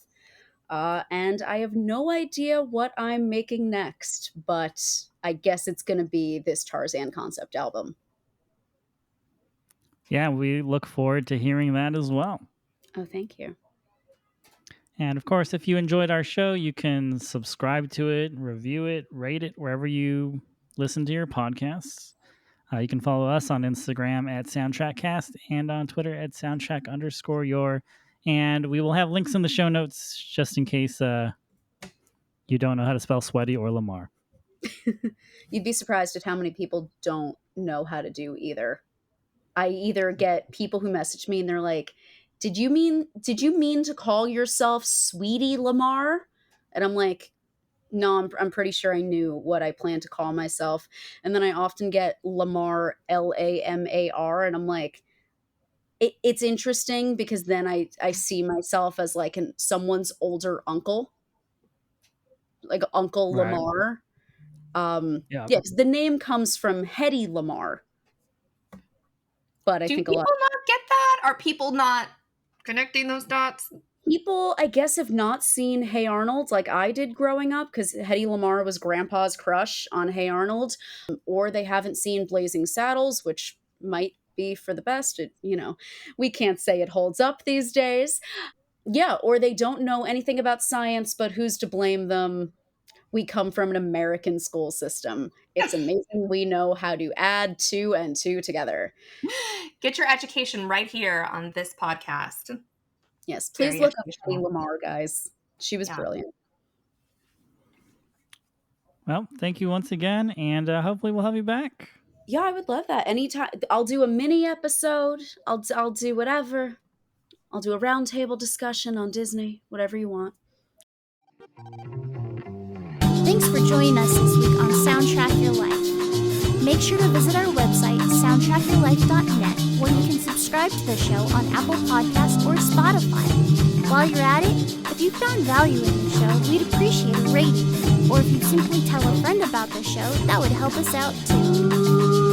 And I have no idea what I'm making next, but I guess it's going to be this Tarzan concept album. Yeah, we look forward to hearing that as well. Oh, thank you. And of course, if you enjoyed our show, you can subscribe to it, review it, rate it wherever you listen to your podcasts. You can follow us on Instagram at SoundtrackCast and on Twitter at Soundtrack_your. And we will have links in the show notes just in case you don't know how to spell Sweaty or Lamarr. You'd be surprised at how many people don't know how to do either. I either get people who message me and they're like, did you mean to call yourself Sweetie Lamarr? And I'm like, no, I'm pretty sure I knew what I planned to call myself. And then I often get Lamarr, Lamar, and I'm like, it's interesting because then I see myself as like someone's older uncle, like Uncle Right. Lamarr. Yeah. Yes, the name comes from Hedy Lamarr. But I think a lot. Do people not get that? Are people not connecting those dots? People, I guess, have not seen Hey Arnold like I did growing up because Hedy Lamarr was Grandpa's crush on Hey Arnold, or they haven't seen Blazing Saddles, which might be for the best. We can't say it holds up these days. Yeah, or they don't know anything about science, but who's to blame them? We come from an American school system. It's amazing we know how to add 2 and 2 together. Get your education right here on this podcast. Yes, please look up Hedy Lamarr, guys. She was brilliant. Well, thank you once again, and hopefully we'll have you back. Yeah, I would love that. Anytime. I'll do a mini episode. I'll do whatever. I'll do a roundtable discussion on Disney, whatever you want. Thanks for joining us this week on Soundtrack Your Life. Make sure to visit our website, soundtrackyourlife.net, where you can subscribe to the show on Apple Podcasts or Spotify. While you're at it, if you found value in the show, we'd appreciate a rating. Or if you'd simply tell a friend about the show, that would help us out too.